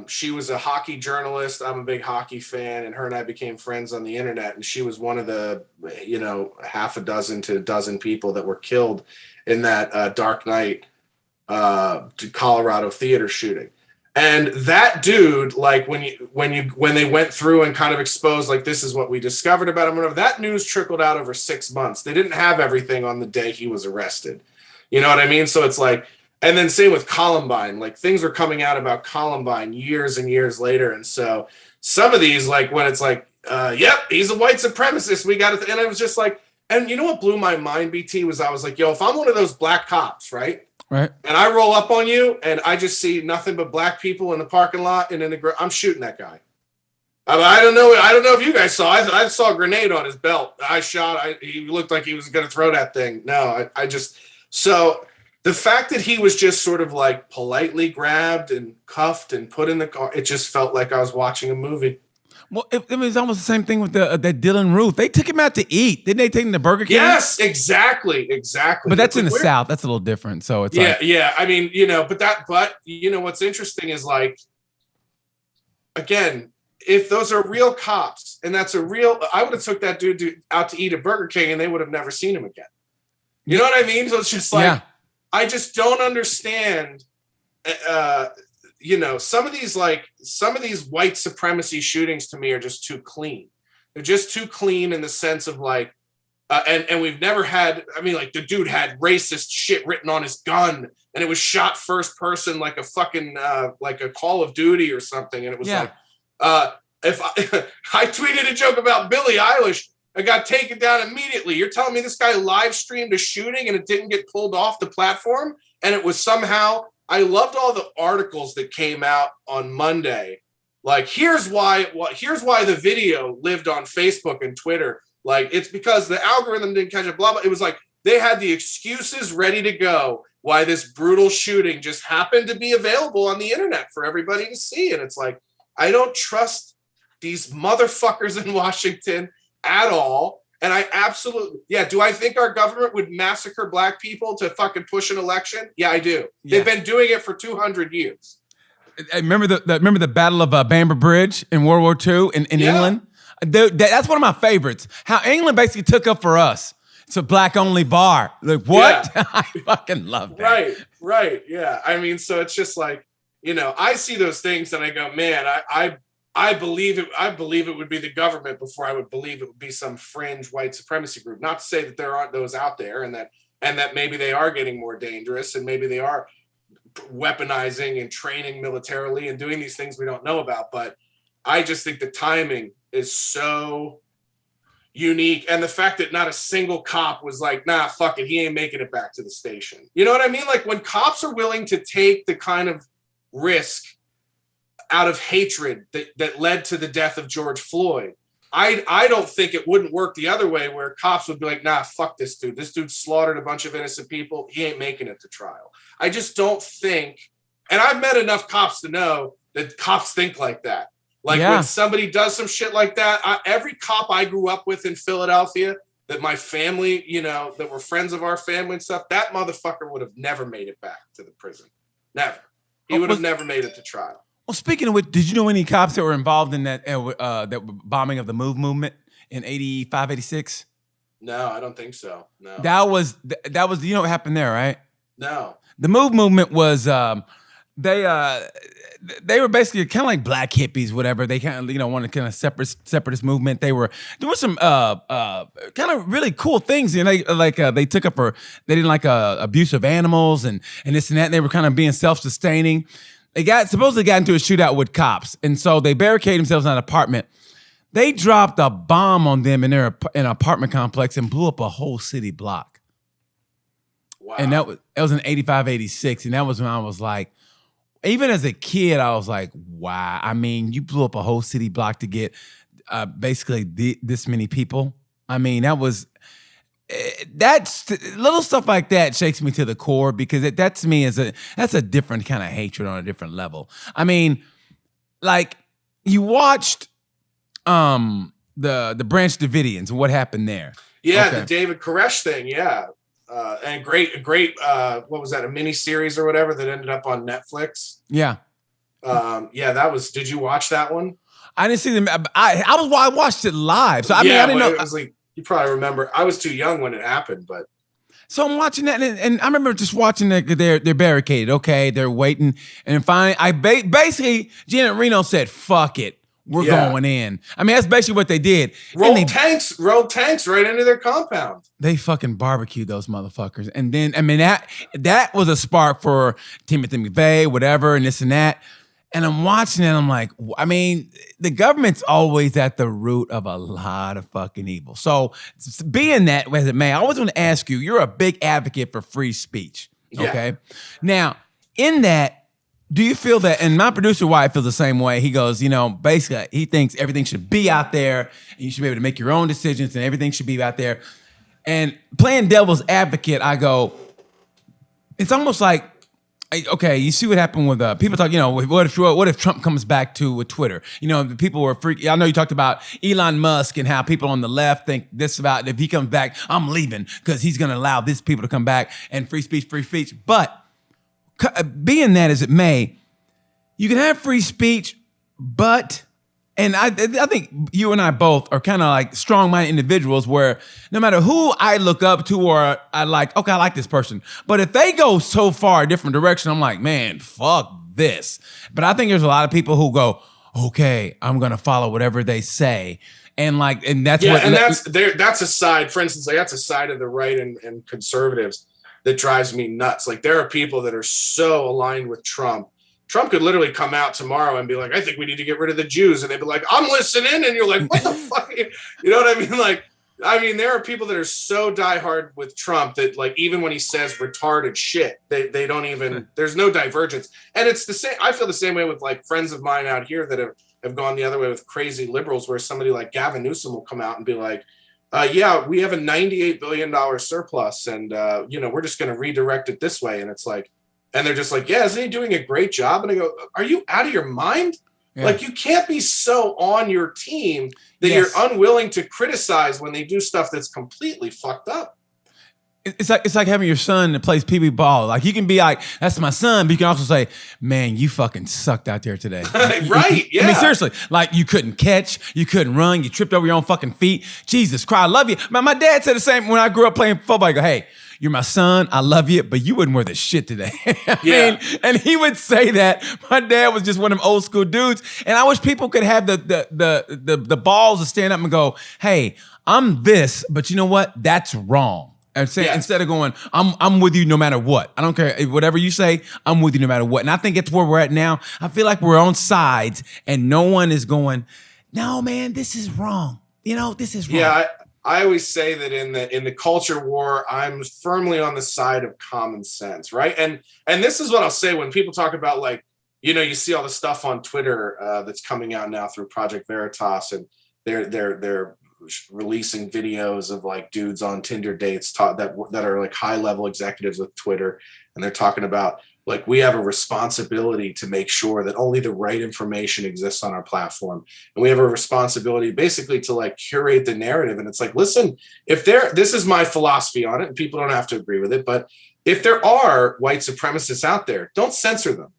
She was a hockey journalist. I'm a big hockey fan, and her and I became friends on the internet. And she was one of the, half a dozen to a dozen people that were killed in that Dark Knight Colorado theater shooting. And that dude, like when they went through and kind of exposed, like this is what we discovered about him, whatever, that news trickled out over 6 months. They didn't have everything on the day he was arrested. You know what I mean? So it's like. And then same with Columbine, like things were coming out about Columbine years and years later. And so some of these, like when it's like, yep, he's a white supremacist. We got it. And I was just like, and you know what blew my mind, BT, was I was like, yo, if I'm one of those black cops, right? Right. And I roll up on you and I just see nothing but black people in the parking lot and I'm shooting that guy. I don't know if you guys saw. I saw a grenade on his belt. He looked like he was going to throw that thing. No, so the fact that he was just sort of like politely grabbed and cuffed and put in the car, it just felt like I was watching a movie. Well, it was almost the same thing with that Dylan Roof. They took him out to eat. Didn't they take him to Burger King? Yes, exactly. But that's in the South. That's a little different. So it's yeah. I mean, but what's interesting is like, again, if those are real cops and that's I would have took that dude out to eat at Burger King and they would have never seen him again. You know what I mean? So it's just like, I just don't understand, some of these white supremacy shootings to me are just too clean. They're just too clean in the sense of like, and we've never had, I mean, like the dude had racist shit written on his gun and it was shot first person like a fucking, like a Call of Duty or something. And it was like, if I tweeted a joke about Billie Eilish, I got taken down immediately. You're telling me this guy live streamed a shooting and it didn't get pulled off the platform? And it was somehow, I loved all the articles that came out on Monday. Like, here's why the video lived on Facebook and Twitter. Like, it's because the algorithm didn't catch it, blah, blah. It was like, they had the excuses ready to go why this brutal shooting just happened to be available on the internet for everybody to see. And it's like, I don't trust these motherfuckers in Washington at all. And I absolutely, do I think our government would massacre black people to fucking push an election? Yeah, I do. Yeah. They've been doing it for 200 years. I remember the Battle of Bamber Bridge in World War II in England? That's one of my favorites. How England basically took up for us. It's a black only bar. Like, what? Yeah. I fucking love that. Right. Yeah. I mean, so it's just like, I see those things and I go, man, I believe it would be the government before I would believe it would be some fringe white supremacy group. Not to say that there aren't those out there and that maybe they are getting more dangerous and maybe they are weaponizing and training militarily and doing these things we don't know about. But I just think the timing is so unique. And the fact that not a single cop was like, nah, fuck it, he ain't making it back to the station. You know what I mean? Like when cops are willing to take the kind of risk out of hatred that led to the death of George Floyd, I don't think it wouldn't work the other way where cops would be like, nah, fuck this dude. This dude slaughtered a bunch of innocent people. He ain't making it to trial. I just don't think, and I've met enough cops to know that cops think like that. Like when somebody does some shit like that, every cop I grew up with in Philadelphia, that my family, that were friends of our family and stuff, that motherfucker would have never made it back to the prison. Never. He would have never made it to trial. Well, speaking of which, did you know any cops that were involved in that bombing of the MOVE movement in 85, 86? No, I don't think so. No. That was what happened there, right? No. The MOVE movement was they were basically kind of like black hippies, whatever. They kind of want to kind of separatist movement. They were doing some kind of really cool things. And they took up for they didn't like abuse of animals and this and that. And they were kind of being self-sustaining. They supposedly got into a shootout with cops, and so they barricaded themselves in an apartment. They dropped a bomb on them in an apartment complex and blew up a whole city block. Wow. And that was in 85, 86. And that was when I was like, even as a kid, I was like, wow. I mean, you blew up a whole city block to get basically this many people. I mean, that's little stuff like that shakes me to the core because that to me that's a different kind of hatred on a different level. I mean, like you watched the Branch Davidians and what happened there. Yeah, okay. The David Koresh thing, yeah. And great, what was that, a mini series or whatever that ended up on Netflix? Yeah. Did you watch that one? I didn't see them. I watched it live. So I didn't know. It was like, you probably remember, I was too young when it happened, but. So I'm watching that, and I remember just watching that they're barricaded. Okay, they're waiting, and finally, basically Janet Reno said, "Fuck it, we're going in." I mean, that's basically what they did. Rolled tanks right into their compound. They fucking barbecued those motherfuckers, and then I mean that was a spark for Timothy McVeigh, whatever, and this and that. And I'm watching it, and I'm like, I mean, the government's always at the root of a lot of fucking evil. So being that as it may, I always want to ask you, you're a big advocate for free speech, okay? Yeah. Now, in that, do you feel that, and my producer Wyatt feels the same way, he goes, basically, he thinks everything should be out there, and you should be able to make your own decisions, and everything should be out there. And playing devil's advocate, I go, it's almost like, okay, you see what happened with people talk. What if Trump comes back with Twitter? The people were freaking. I know you talked about Elon Musk and how people on the left think this about if he comes back, I'm leaving because he's going to allow these people to come back and free speech. But being that as it may, you can have free speech, but. And I think you and I both are kind of like strong-minded individuals where no matter who I look up to or I like, okay, I like this person. But if they go so far a different direction, I'm like, man, fuck this. But I think there's a lot of people who go, okay, I'm going to follow whatever they say. And that's what... And that's a side, for instance, that's a side of the right and conservatives that drives me nuts. Like there are people that are so aligned with Trump. Trump could literally come out tomorrow and be like, I think we need to get rid of the Jews. And they'd be like, I'm listening. And you're like, what the fuck? You know what I mean? There are people that are so diehard with Trump that like, even when he says retarded shit, they don't even, there's no divergence. And it's the same. I feel the same way with like friends of mine out here that have gone the other way with crazy liberals, where somebody like Gavin Newsom will come out and be like, we have a $98 billion surplus. And, we're just going to redirect it this way. And it's like, and they're just like, yeah, isn't he doing a great job? And I go, are you out of your mind? Yeah. Like, you can't be so on your team that you're unwilling to criticize when they do stuff that's completely fucked up. It's like having your son that plays pee-wee ball. Like, you can be like, that's my son, but you can also say, man, you fucking sucked out there today. Right, yeah. I mean, seriously, like, you couldn't catch, you couldn't run, you tripped over your own fucking feet. Jesus Christ, I love you. My dad said the same when I grew up playing football. I go, hey, you're my son, I love you, but you wouldn't wear this shit today. I mean, and he would say that. My dad was just one of them old school dudes, and I wish people could have the balls to stand up and go, hey, I'm this, but you know what? That's wrong. And say, instead of going, I'm with you no matter what. I don't care. Whatever you say, I'm with you no matter what. And I think it's where we're at now. I feel like we're on sides and no one is going, no, man, this is wrong. This is wrong. Yeah, I always say that in the culture war, I'm firmly on the side of common sense, right? And this is what I'll say when people talk about, like, you see all the stuff on Twitter that's coming out now through Project Veritas, and they're releasing videos of like dudes on Tinder dates that are like high level executives with Twitter, and they're talking about like, we have a responsibility to make sure that only the right information exists on our platform, and we have a responsibility basically to like curate the narrative. And it's like, listen, this is my philosophy on it, and people don't have to agree with it, but if there are white supremacists out there, don't censor them.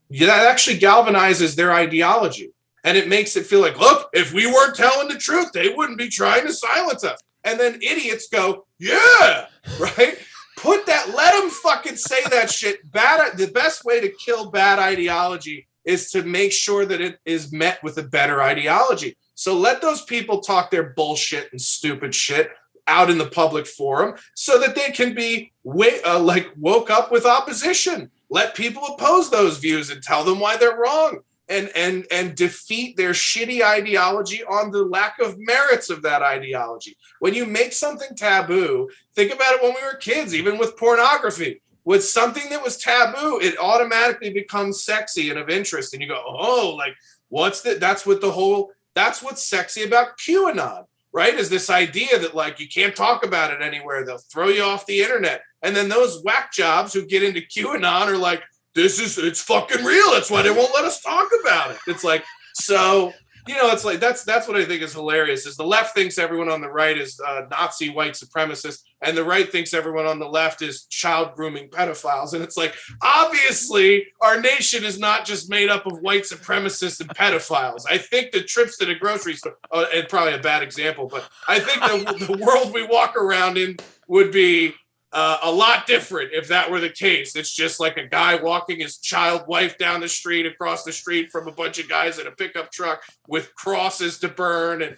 That actually galvanizes their ideology. And it makes it feel like, look, if we weren't telling the truth, they wouldn't be trying to silence us. And then idiots go, yeah, right? Let them fucking say that shit. The best way to kill bad ideology is to make sure that it is met with a better ideology. So let those people talk their bullshit and stupid shit out in the public forum so that they can be woke up with opposition. Let people oppose those views and tell them why they're wrong, and defeat their shitty ideology on the lack of merits of that ideology. When you make something taboo, think about it when we were kids, even with pornography. With something that was taboo, it automatically becomes sexy and of interest. And you go, oh, like, what's that? That's what's sexy about QAnon, right? Is this idea that, like, you can't talk about it anywhere. They'll throw you off the internet. And then those whack jobs who get into QAnon are like, it's fucking real. That's why they won't let us talk about it. It's like, so, it's like, that's what I think is hilarious, is the left thinks everyone on the right is Nazi white supremacists, and the right thinks everyone on the left is child grooming pedophiles. And it's like, obviously our nation is not just made up of white supremacists and pedophiles. I think the trips to the grocery store, and probably a bad example, but I think the world we walk around in would be a lot different if that were the case. It's just like a guy walking his child wife down the street, across the street from a bunch of guys in a pickup truck with crosses to burn. And,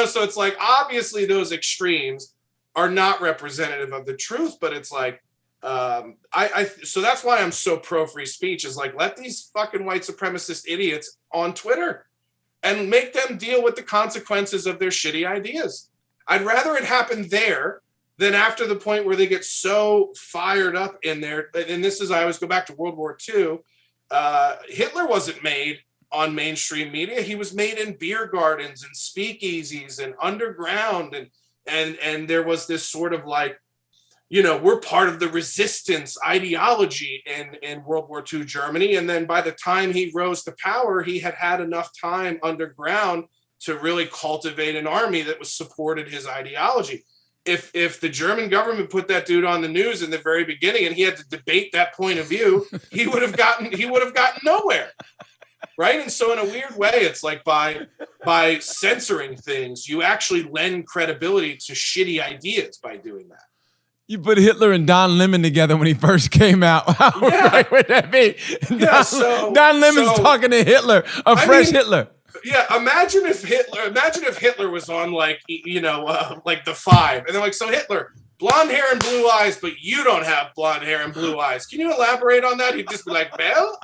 so it's like, obviously those extremes are not representative of the truth, but it's like, so that's why I'm so pro free speech, is like, let these fucking white supremacist idiots on Twitter and make them deal with the consequences of their shitty ideas. I'd rather it happen there than after the point where they get so fired up in there. And this is, I always go back to World War II. Hitler wasn't made on mainstream media. He was made in beer gardens and speakeasies and underground. And there was this sort of like, we're part of the resistance ideology in World War II Germany. And then by the time he rose to power, he had enough time underground to really cultivate an army that was supported his ideology. If the German government put that dude on the news in the very beginning and he had to debate that point of view, he would have gotten nowhere. Right. And so in a weird way, it's like by censoring things, you actually lend credibility to shitty ideas by doing that. You put Hitler and Don Lemon together when he first came out. How right would that be? Don Lemon's talking to Hitler, fresh Hitler. Yeah, imagine if Hitler was on like like The Five, and they're like, so Hitler, blonde hair and blue eyes, but you don't have blonde hair and blue eyes. Can you elaborate on that? He'd just be like, well,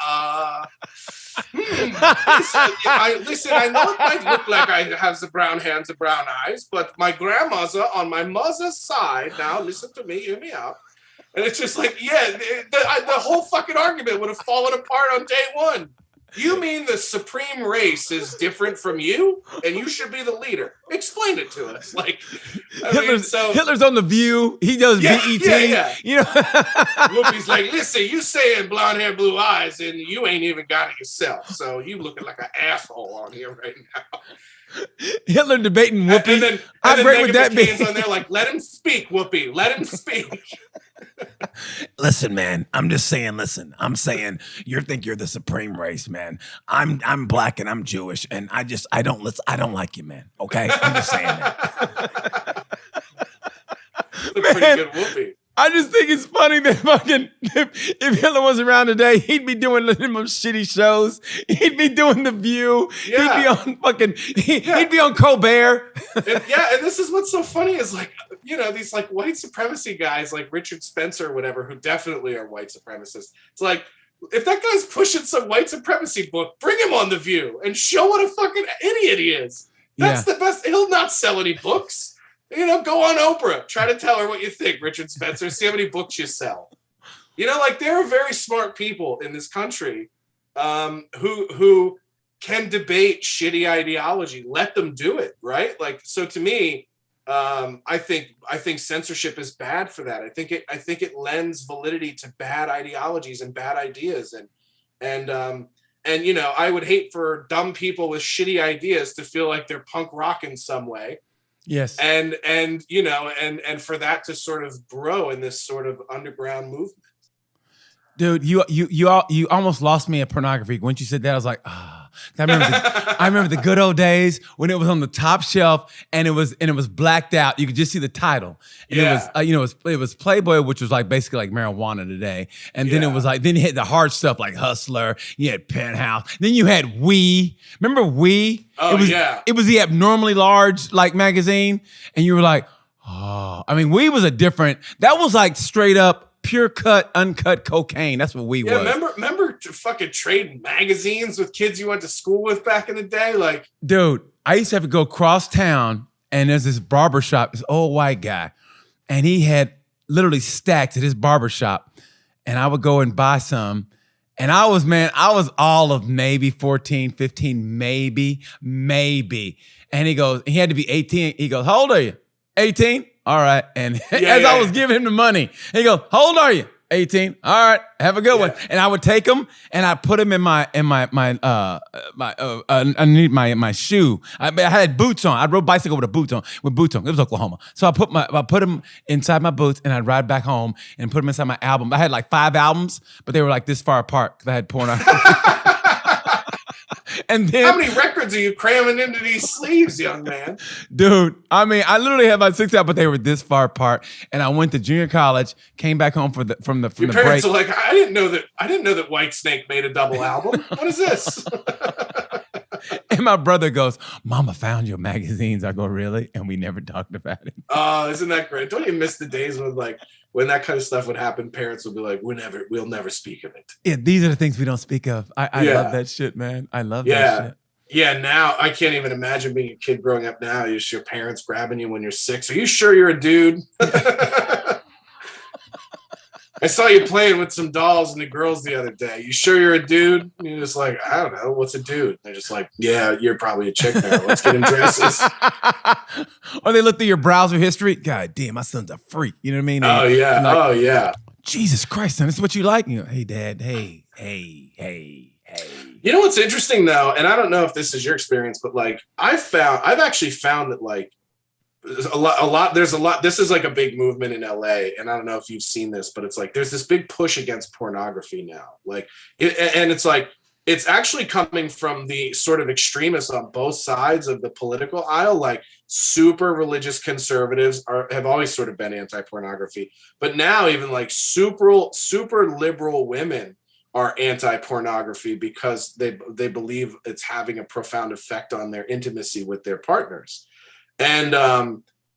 listen, I know it might look like I have the brown hair and the brown eyes, but my grandmother on my mother's side, now listen to me, hear me out. And it's just like, the whole fucking argument would have fallen apart on day one. You mean the supreme race is different from you, and you should be the leader? Explain it to us. Like, Hitler's on The View. He does BET. Yeah. Whoopi's like, listen, you saying blonde hair, blue eyes, and you ain't even got it yourself. So you looking like an asshole on here right now. Hitler debating Whoopi. And then great would that be? On there like, let him speak, Whoopi. Let him speak. Listen, man, I'm just saying, I'm saying you think you're the supreme race, man. I'm black and I'm Jewish, and I don't like you, man. Okay? I'm just saying that. That's a pretty good Whoopi. I just think it's funny that fucking if Hitler was around today, he'd be doing them shitty shows. He'd be doing The View. Yeah. He'd be on fucking. He'd be on Colbert. And this is what's so funny is like these like white supremacy guys like Richard Spencer or whatever who definitely are white supremacists. It's like if that guy's pushing some white supremacy book, bring him on The View and show what a fucking idiot he is. That's the best. He'll not sell any books. Go on Oprah. Try to tell her what you think, Richard Spencer. See how many books you sell. Like there are very smart people in this country who can debate shitty ideology. Let them do it, right? Like, so to me, I think censorship is bad for that. I think it lends validity to bad ideologies and bad ideas, and I would hate for dumb people with shitty ideas to feel like they're punk rock in some way. Yes. And for that to sort of grow in this sort of underground movement. Dude, you almost lost me at pornography. Once you said that, I was like, I remember the good old days when it was on the top shelf and it was blacked out. You could just see the title. And it was Playboy, which was like basically like marijuana today. And then it was like, then you had the hard stuff like Hustler. You had Penthouse. Then you had We. Remember We? Oh, It was the abnormally large like magazine. And you were like, oh, I mean, We was that was like straight up pure cut, uncut cocaine. That's what We was. Remember fucking trading magazines with kids you went to school with back in the day? Like, dude, I used to have to go cross town and there's this barber shop, this old white guy, and he had literally stacks at his barber shop, and I would go and buy some. And I was all of maybe 14, 15, maybe. And he had to be 18. He goes, how old are you? 18? All right. And I was giving him the money, he goes, how old are you? 18. All right. Have a good one. And I would take them and I put them in my underneath my shoe. I had boots on. I rode bicycle with boots on. It was Oklahoma. So I put them inside my boots and I'd ride back home and put them inside my album. I had like 5 albums, but they were like this far apart because I had pornography. And then, how many records are you cramming into these sleeves, young man? Dude, I mean, I literally had about 6 out, but they were this far apart. And I went to junior college, came back home from the Your break. parents are like, I didn't know that Whitesnake made a double album. What is this? And my brother goes, Mama found your magazines. I go, really? And we never talked about it. Oh, isn't that great? Don't you miss the days when that kind of stuff would happen? Parents would be like, we'll never speak of it. Yeah, these are the things we don't speak of. I love that shit, man. I love that shit. Yeah, now I can't even imagine being a kid growing up now. Just your parents grabbing you when you're 6. Are you sure you're a dude? I saw you playing with some dolls and the girls the other day. You sure you're a dude? And you're just like, I don't know. What's a dude? They're just like, yeah, you're probably a chick now. Let's get in dresses. Or they look through your browser history. God damn, my son's a freak. You know what I mean? Oh, yeah. Like, Jesus Christ, son, this is what you like? And you go, hey, Dad. Hey. You know what's interesting, though? And I don't know if this is your experience, but like I've actually found that like, there's a lot. This is like a big movement in LA, and I don't know if you've seen this, but it's like there's this big push against pornography now. Like, and it's like it's actually coming from the sort of extremists on both sides of the political aisle. Like, super religious conservatives have always sort of been anti-pornography, but now even like super liberal women are anti-pornography because they believe it's having a profound effect on their intimacy with their partners. And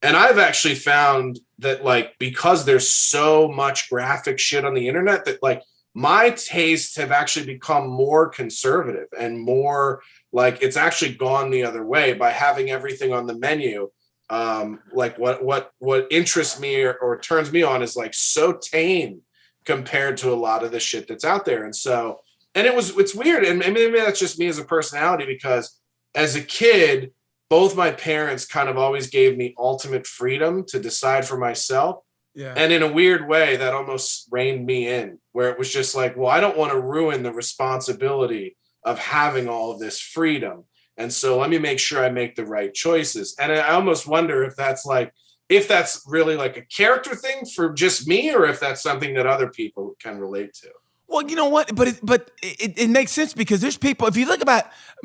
I've actually found that like, because there's so much graphic shit on the internet that like my tastes have actually become more conservative and more like it's actually gone the other way by having everything on the menu. Like what interests me or turns me on is like so tame compared to a lot of the shit that's out there. And so, and it's weird. And maybe that's just me as a personality, because as a kid, both my parents kind of always gave me ultimate freedom to decide for myself. Yeah. And in a weird way, that almost reined me in, where it was just like, well, I don't want to ruin the responsibility of having all of this freedom. And so let me make sure I make the right choices. And I almost wonder if that's really like a character thing for just me, or if that's something that other people can relate to. Well, you know what? But it makes sense, because there's people, if you look about,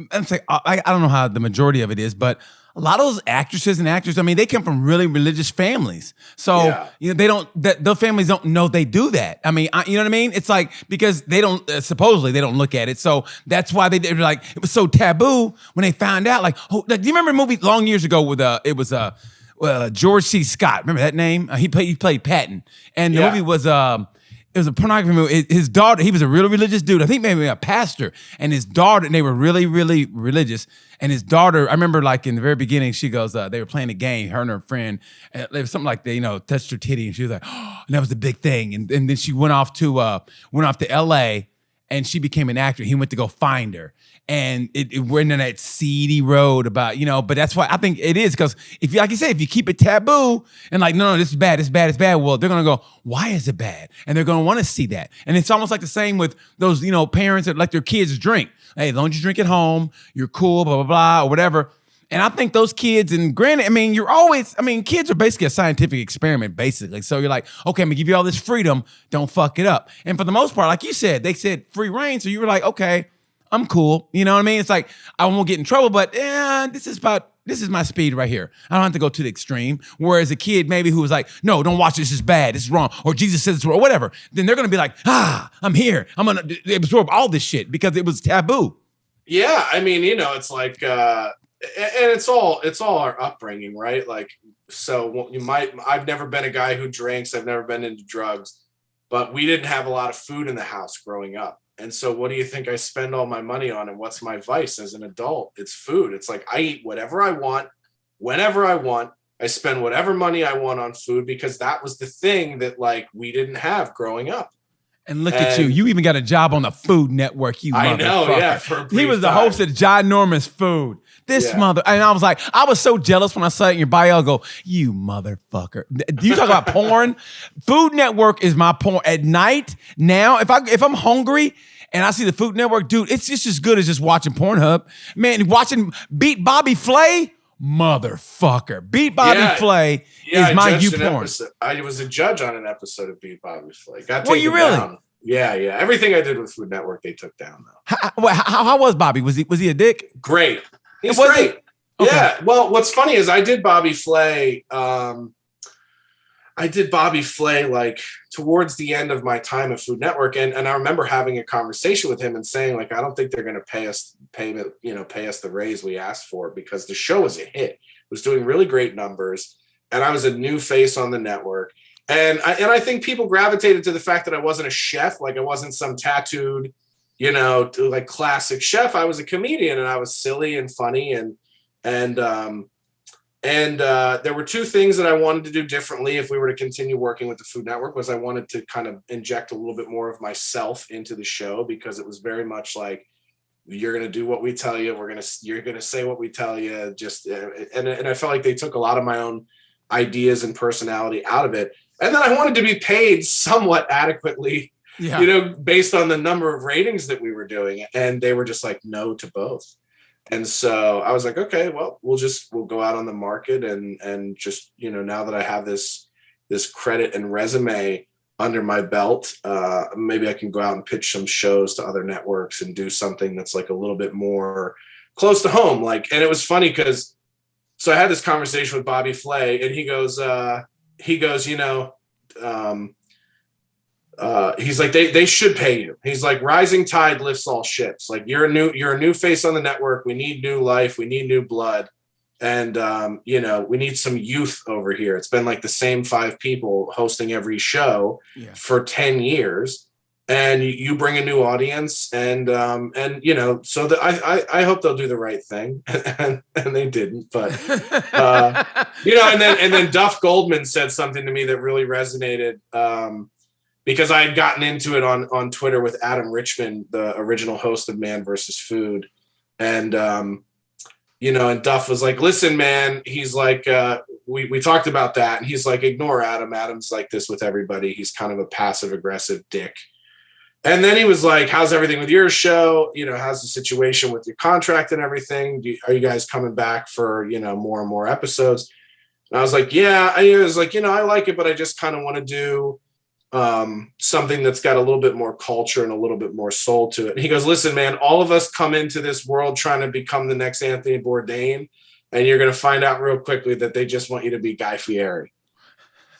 I'm saying, I don't know how the majority of it is, but a lot of those actresses and actors, I mean, they come from really religious families. So, you know, those families don't know they do that. I mean, you know what I mean? It's like, because they don't, supposedly they don't look at it. So that's why they're like, it was so taboo when they found out, like, do you remember a movie long years ago with, it was George C. Scott. Remember that name? He played Patton. And the movie was, it was a pornography movie. His daughter, he was a really religious dude. I think maybe a pastor. And his daughter, and they were really, really religious. And his daughter, I remember like in the very beginning, she goes, they were playing a game, her and her friend. And it was something like they, touched her titty. And she was like, oh, and that was the big thing. And then she went off to LA, and she became an actor. He went to go find her. And it went in that seedy road about, but that's why I think it is, because if you, like you said, if you keep it taboo and like, no, this is bad, it's bad, it's bad, well, they're going to go, why is it bad? And they're going to want to see that. And it's almost like the same with those, parents that let their kids drink. Hey, as long as you drink at home, you're cool, blah, blah, blah, or whatever. And I think those kids, and granted, kids are basically a scientific experiment, basically. So you're like, okay, I'm going to give you all this freedom. Don't fuck it up. And for the most part, like you said, they said free reign. So you were like, okay, I'm cool. You know what I mean? It's like, I won't get in trouble, but this is my speed right here. I don't have to go to the extreme. Whereas a kid maybe who was like, no, don't watch this is bad. This is wrong. Or Jesus says it's wrong, or whatever. Then they're going to be like, I'm here. I'm going to absorb all this shit because it was taboo. Yeah. I mean, it's like, and it's all our upbringing, right? Like, so I've never been a guy who drinks. I've never been into drugs, but we didn't have a lot of food in the house growing up. And so what do you think I spend all my money on? And what's my vice as an adult? It's food. It's like I eat whatever I want, whenever I want. I spend whatever money I want on food because that was the thing that like we didn't have growing up. And look at you. You even got a job on the Food Network, you motherfucker. I know, yeah. He was the host of Ginormous Food. And I was like, I was so jealous when I saw it in your bio. I go, you motherfucker. Do you talk about porn? Food Network is my porn. At night, now, if I'm hungry and I see the Food Network, dude, it's just as good as just watching Pornhub. Man, watching Beat Bobby Flay, motherfucker. Beat Bobby Flay is my YouPorn. I was a judge on an episode of Beat Bobby Flay. Were you really? Down. Yeah. Everything I did with Food Network, they took down though. How was Bobby? Was he a dick? Great. He's great. Okay. Yeah. Well, what's funny is I did Bobby Flay. Like towards the end of my time at Food Network, and I remember having a conversation with him and saying like, I don't think they're going to pay us the raise we asked for because the show was a hit. It was doing really great numbers, and I was a new face on the network. And I think people gravitated to the fact that I wasn't a chef, like I wasn't some tattooed, like classic chef. I was a comedian, and I was silly and funny, and there were two things that I wanted to do differently if we were to continue working with the Food Network. Was I wanted to kind of inject a little bit more of myself into the show because it was very much like, you're going to do what we tell you. You're going to say what we tell you. And I felt like they took a lot of my own ideas and personality out of it. And then I wanted to be paid somewhat adequately, based on the number of ratings that we were doing. And they were just like, no to both. And so I was like, okay, well, we'll go out on the market and just, now that I have this credit and resume under my belt, maybe I can go out and pitch some shows to other networks and do something that's like a little bit more close to home. Like, and it was funny because, so I had this conversation with Bobby Flay, and he goes, he's like, they should pay you. He's like, rising tide lifts all ships. Like you're a new face on the network. We need new life. We need new blood. And, we need some youth over here. It's been like the same 5 people hosting every show for 10 years. And you bring a new audience and so that I hope they'll do the right thing. and they didn't, but, and then Duff Goldman said something to me that really resonated, because I had gotten into it on Twitter with Adam Richman, the original host of Man vs. Food. And, and Duff was like, listen, man, he's like, we talked about that. And he's like, ignore Adam. Adam's like this with everybody. He's kind of a passive aggressive dick. And then he was like, how's everything with your show? How's the situation with your contract and everything? Are you guys coming back for, more and more episodes? And I was like, yeah. I was like, I like it, but I just kind of want to do something that's got a little bit more culture and a little bit more soul to it. And he goes, listen, man, all of us come into this world trying to become the next Anthony Bourdain, and you're going to find out real quickly that they just want you to be Guy Fieri.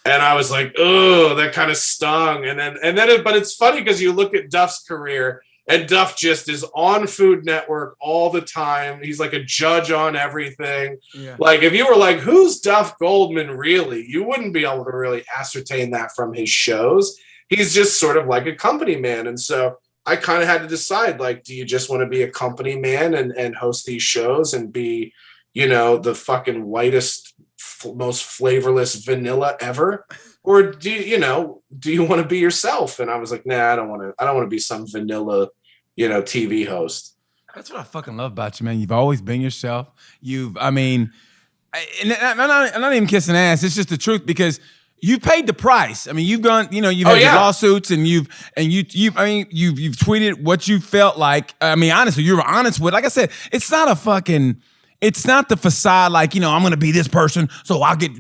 And I was like, oh, that kind of stung. But it's funny because you look at Duff's career, and Duff just is on Food Network all the time. He's like a judge on everything. Yeah. Like if you were like, who's Duff Goldman really? You wouldn't be able to really ascertain that from his shows. He's just sort of like a company man. And so I kind of had to decide, like, do you just want to be a company man and host these shows and be, the fucking whitest, most flavorless vanilla ever? Or do you want to be yourself? And I was like, nah, I don't want to be some vanilla, TV host. That's what I fucking love about you, man. You've always been yourself. I'm not even kissing ass. It's just the truth because you paid the price. I mean, you've gone, you've had your lawsuits and you've tweeted what you felt like. I mean, honestly, you were honest with, like I said, it's not the facade, like, I'm going to be this person, so I'll get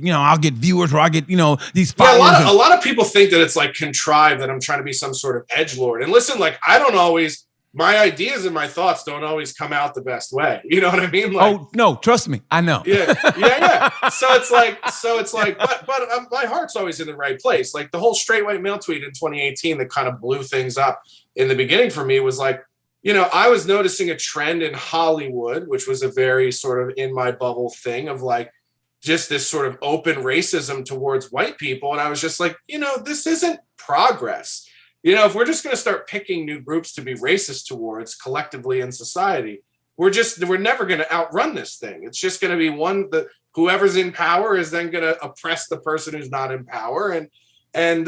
viewers, or I'll get, these followers. Yeah, a lot of people think that it's like contrived, that I'm trying to be some sort of edgelord. And listen, like, I don't always my ideas and my thoughts don't always come out the best way. You know what I mean? Like, oh no, trust me, I know. Yeah. So it's like, but my heart's always in the right place. Like the whole straight white male tweet in 2018 that kind of blew things up in the beginning for me was like, I was noticing a trend in Hollywood, which was a very sort of in my bubble thing of like just this sort of open racism towards white people. And I was just like, this isn't progress. If we're just going to start picking new groups to be racist towards collectively in society, we're never going to outrun this thing. It's just going to be whoever's in power is then going to oppress the person who's not in power. And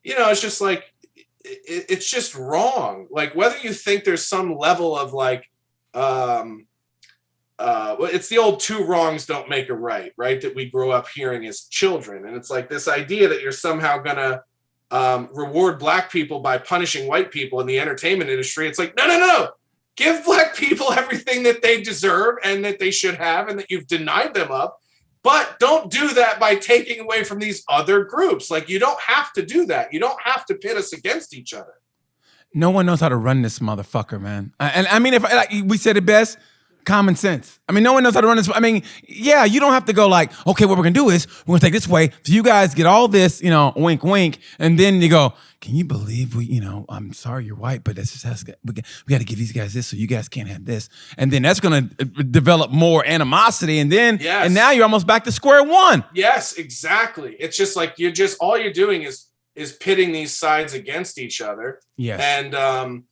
it's just like, it's just wrong. Like whether you think there's some level of like, it's the old two wrongs don't make a right that we grow up hearing as children. And it's like this idea that you're somehow going to reward black people by punishing white people in the entertainment industry. It's like, no. Give black people everything that they deserve and that they should have and that you've denied them of. But don't do that by taking away from these other groups. Like, you don't have to do that. You don't have to pit us against each other. No one knows how to run this motherfucker, man. And I mean, if like we said it best, common sense. I mean, no one knows how to run this. I mean, yeah, you don't have to go like, okay, what we're going to do is we're going to take this way. So you guys get all this, wink, wink. And then you go, can you believe I'm sorry you're white, but that's just, we got to give these guys this so you guys can't have this. And then that's going to develop more animosity. And then, yes. And now you're almost back to square one. Yes, exactly. It's just like, all you're doing is pitting these sides against each other. Yes. And,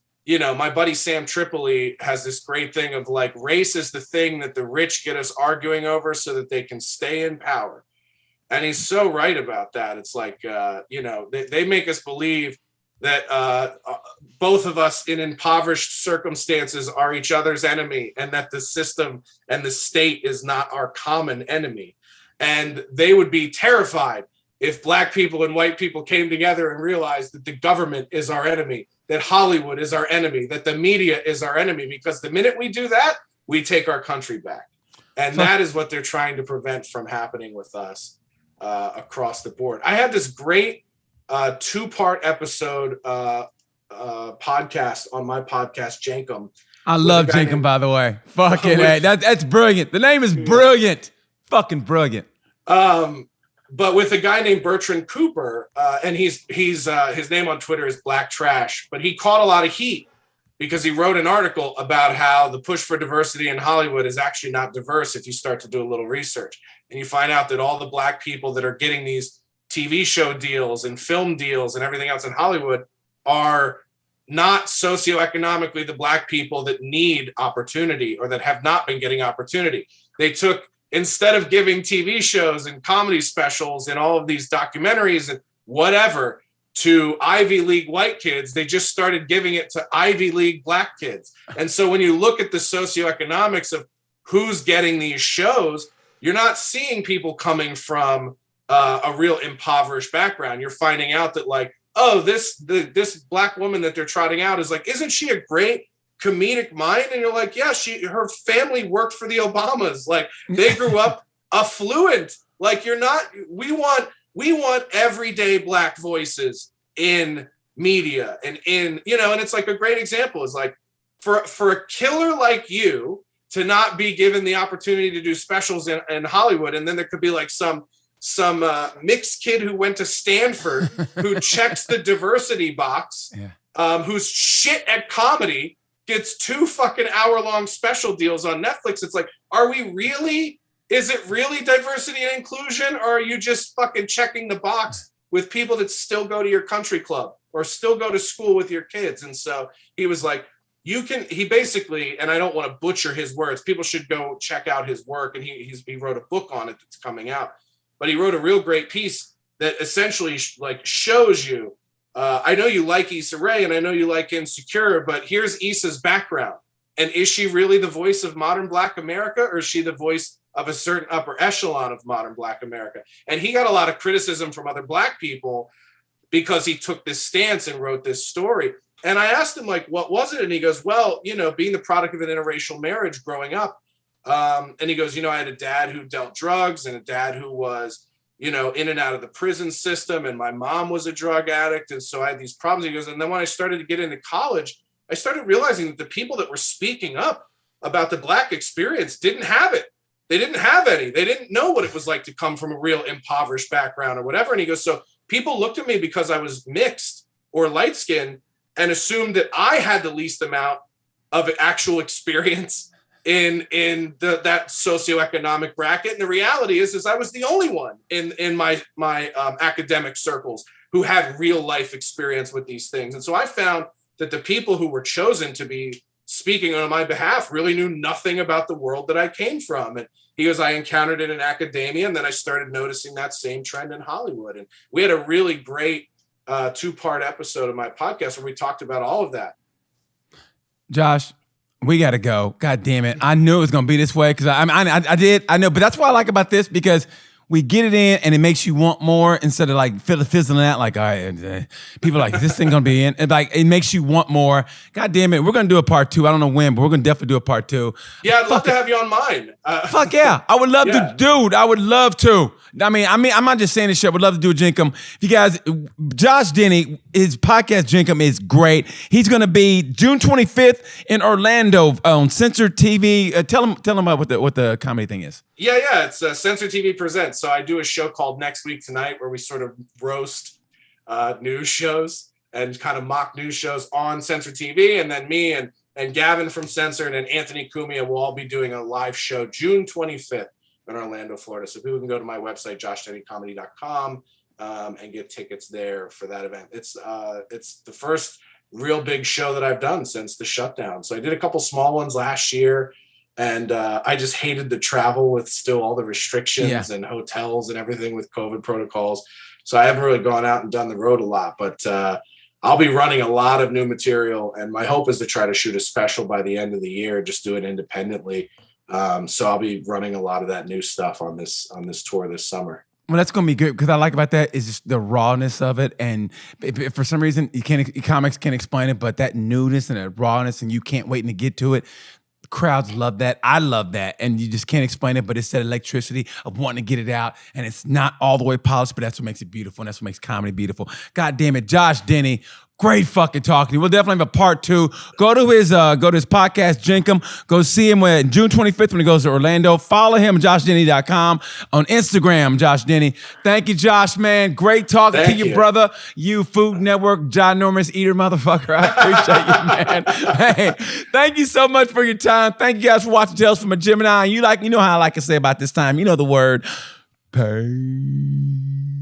my buddy Sam Tripoli has this great thing of like, race is the thing that the rich get us arguing over so that they can stay in power. And he's so right about that. It's like, they make us believe that both of us in impoverished circumstances are each other's enemy and that the system and the state is not our common enemy. And they would be terrified if black people and white people came together and realized that the government is our enemy, that Hollywood is our enemy, that the media is our enemy, because the minute we do that, we take our country back. And that is what they're trying to prevent from happening with us across the board. I had this great 2-part episode podcast on my podcast, Jankum. I love Jankum, by the way. Fucking hey, that's brilliant. The name is brilliant. Fucking brilliant. But with a guy named Bertrand Cooper, and he's his name on Twitter is Black Trash, but he caught a lot of heat because he wrote an article about how the push for diversity in Hollywood is actually not diverse if you start to do a little research. And you find out that all the black people that are getting these TV show deals and film deals and everything else in Hollywood are not socioeconomically the black people that need opportunity or that have not been getting opportunity. They took, instead of giving TV shows and comedy specials and all of these documentaries and whatever to Ivy League white kids, they just started giving it to Ivy League black kids. And so when you look at the socioeconomics of who's getting these shows, you're not seeing people coming from a real impoverished background. You're finding out that like, oh, this black woman that they're trotting out is like, isn't she a great comedic mind? And you're like, yeah, her family worked for the Obamas. Like they grew up affluent. Like we want everyday black voices in media and and it's like a great example is like for a killer like you to not be given the opportunity to do specials in Hollywood. And then there could be like some mixed kid who went to Stanford who checks the diversity box, who's shit at comedy, gets 2 fucking hour-long special deals on Netflix. It's like, is it really diversity and inclusion, or are you just fucking checking the box with people that still go to your country club or still go to school with your kids? And so he was like, he basically, and I don't want to butcher his words, people should go check out his work, and he wrote a book on it that's coming out. But he wrote a real great piece that essentially like shows you, I know you like Issa Rae and I know you like Insecure, but here's Issa's background. And is she really the voice of modern Black America, or is she the voice of a certain upper echelon of modern Black America? And he got a lot of criticism from other Black people because he took this stance and wrote this story. And I asked him, like, what was it? And he goes, well, being the product of an interracial marriage growing up. And he goes, I had a dad who dealt drugs and a dad who was, in and out of the prison system. And my mom was a drug addict. And so I had these problems. He goes, and then when I started to get into college, I started realizing that the people that were speaking up about the Black experience didn't have it. They didn't have any. They didn't know what it was like to come from a real impoverished background or whatever. And he goes, so people looked at me because I was mixed or light-skinned and assumed that I had the least amount of actual experience in that socioeconomic bracket. And the reality is I was the only one in my academic circles who had real life experience with these things. And so I found that the people who were chosen to be speaking on my behalf really knew nothing about the world that I came from. And he goes, I encountered it in academia, and then I started noticing that same trend in Hollywood. And we had a really great 2-part episode of my podcast where we talked about all of that. Josh, we got to go. God damn it. I knew it was going to be this way because I know. But that's what I like about this, because we get it in and it makes you want more instead of like fizzling out like, all right, people are like, is this thing going to be in? And like, it makes you want more. God damn it. We're going to do a part 2. I don't know when, but we're going to definitely do a part 2. Yeah, I'd love to have you on mine. Fuck yeah. I would love to, dude. I would love to. I mean, I'm not just saying this shit. I would love to do a Jinkum. If you guys, Josh Denny, his podcast Jinkum is great. He's going to be June 25th in Orlando on Censor TV. Tell him about what the comedy thing is. Yeah. It's Censor TV Presents. So I do a show called Next Week Tonight where we sort of roast news shows and kind of mock news shows on Censor TV. And then me and Gavin from Censor and then Anthony Cumia will all be doing a live show June 25th in Orlando, Florida. So people can go to my website, joshdennycomedy.com, and get tickets there for that event. It's the first real big show that I've done since the shutdown. So I did a couple small ones last year. And I just hated the travel with still all the restrictions and hotels and everything with COVID protocols. So I haven't really gone out and done the road a lot, but I'll be running a lot of new material. And my hope is to try to shoot a special by the end of the year, just do it independently. So I'll be running a lot of that new stuff on this tour this summer. Well, that's going to be good, because I like about that is just the rawness of it. And if for some reason comics can't explain it, but that newness and that rawness, and you can't wait to get to it. Crowds love that. I love that. And you just can't explain it, but it's that electricity of wanting to get it out. And it's not all the way polished, but that's what makes it beautiful. And that's what makes comedy beautiful. God damn it. Josh Denny, great fucking talking to you. We'll definitely have a part 2. Go to his podcast, Jinkum. Go see him when June 25th when he goes to Orlando. Follow him, joshdenny.com. On Instagram, Josh Denny. Thank you, Josh, man. Great talking to you, brother. You Food Network, ginormous eater motherfucker. I appreciate you, man. Hey, thank you so much for your time. Thank you guys for watching Tales from a Gemini. You know how I like to say about this time. You know the word. Peace.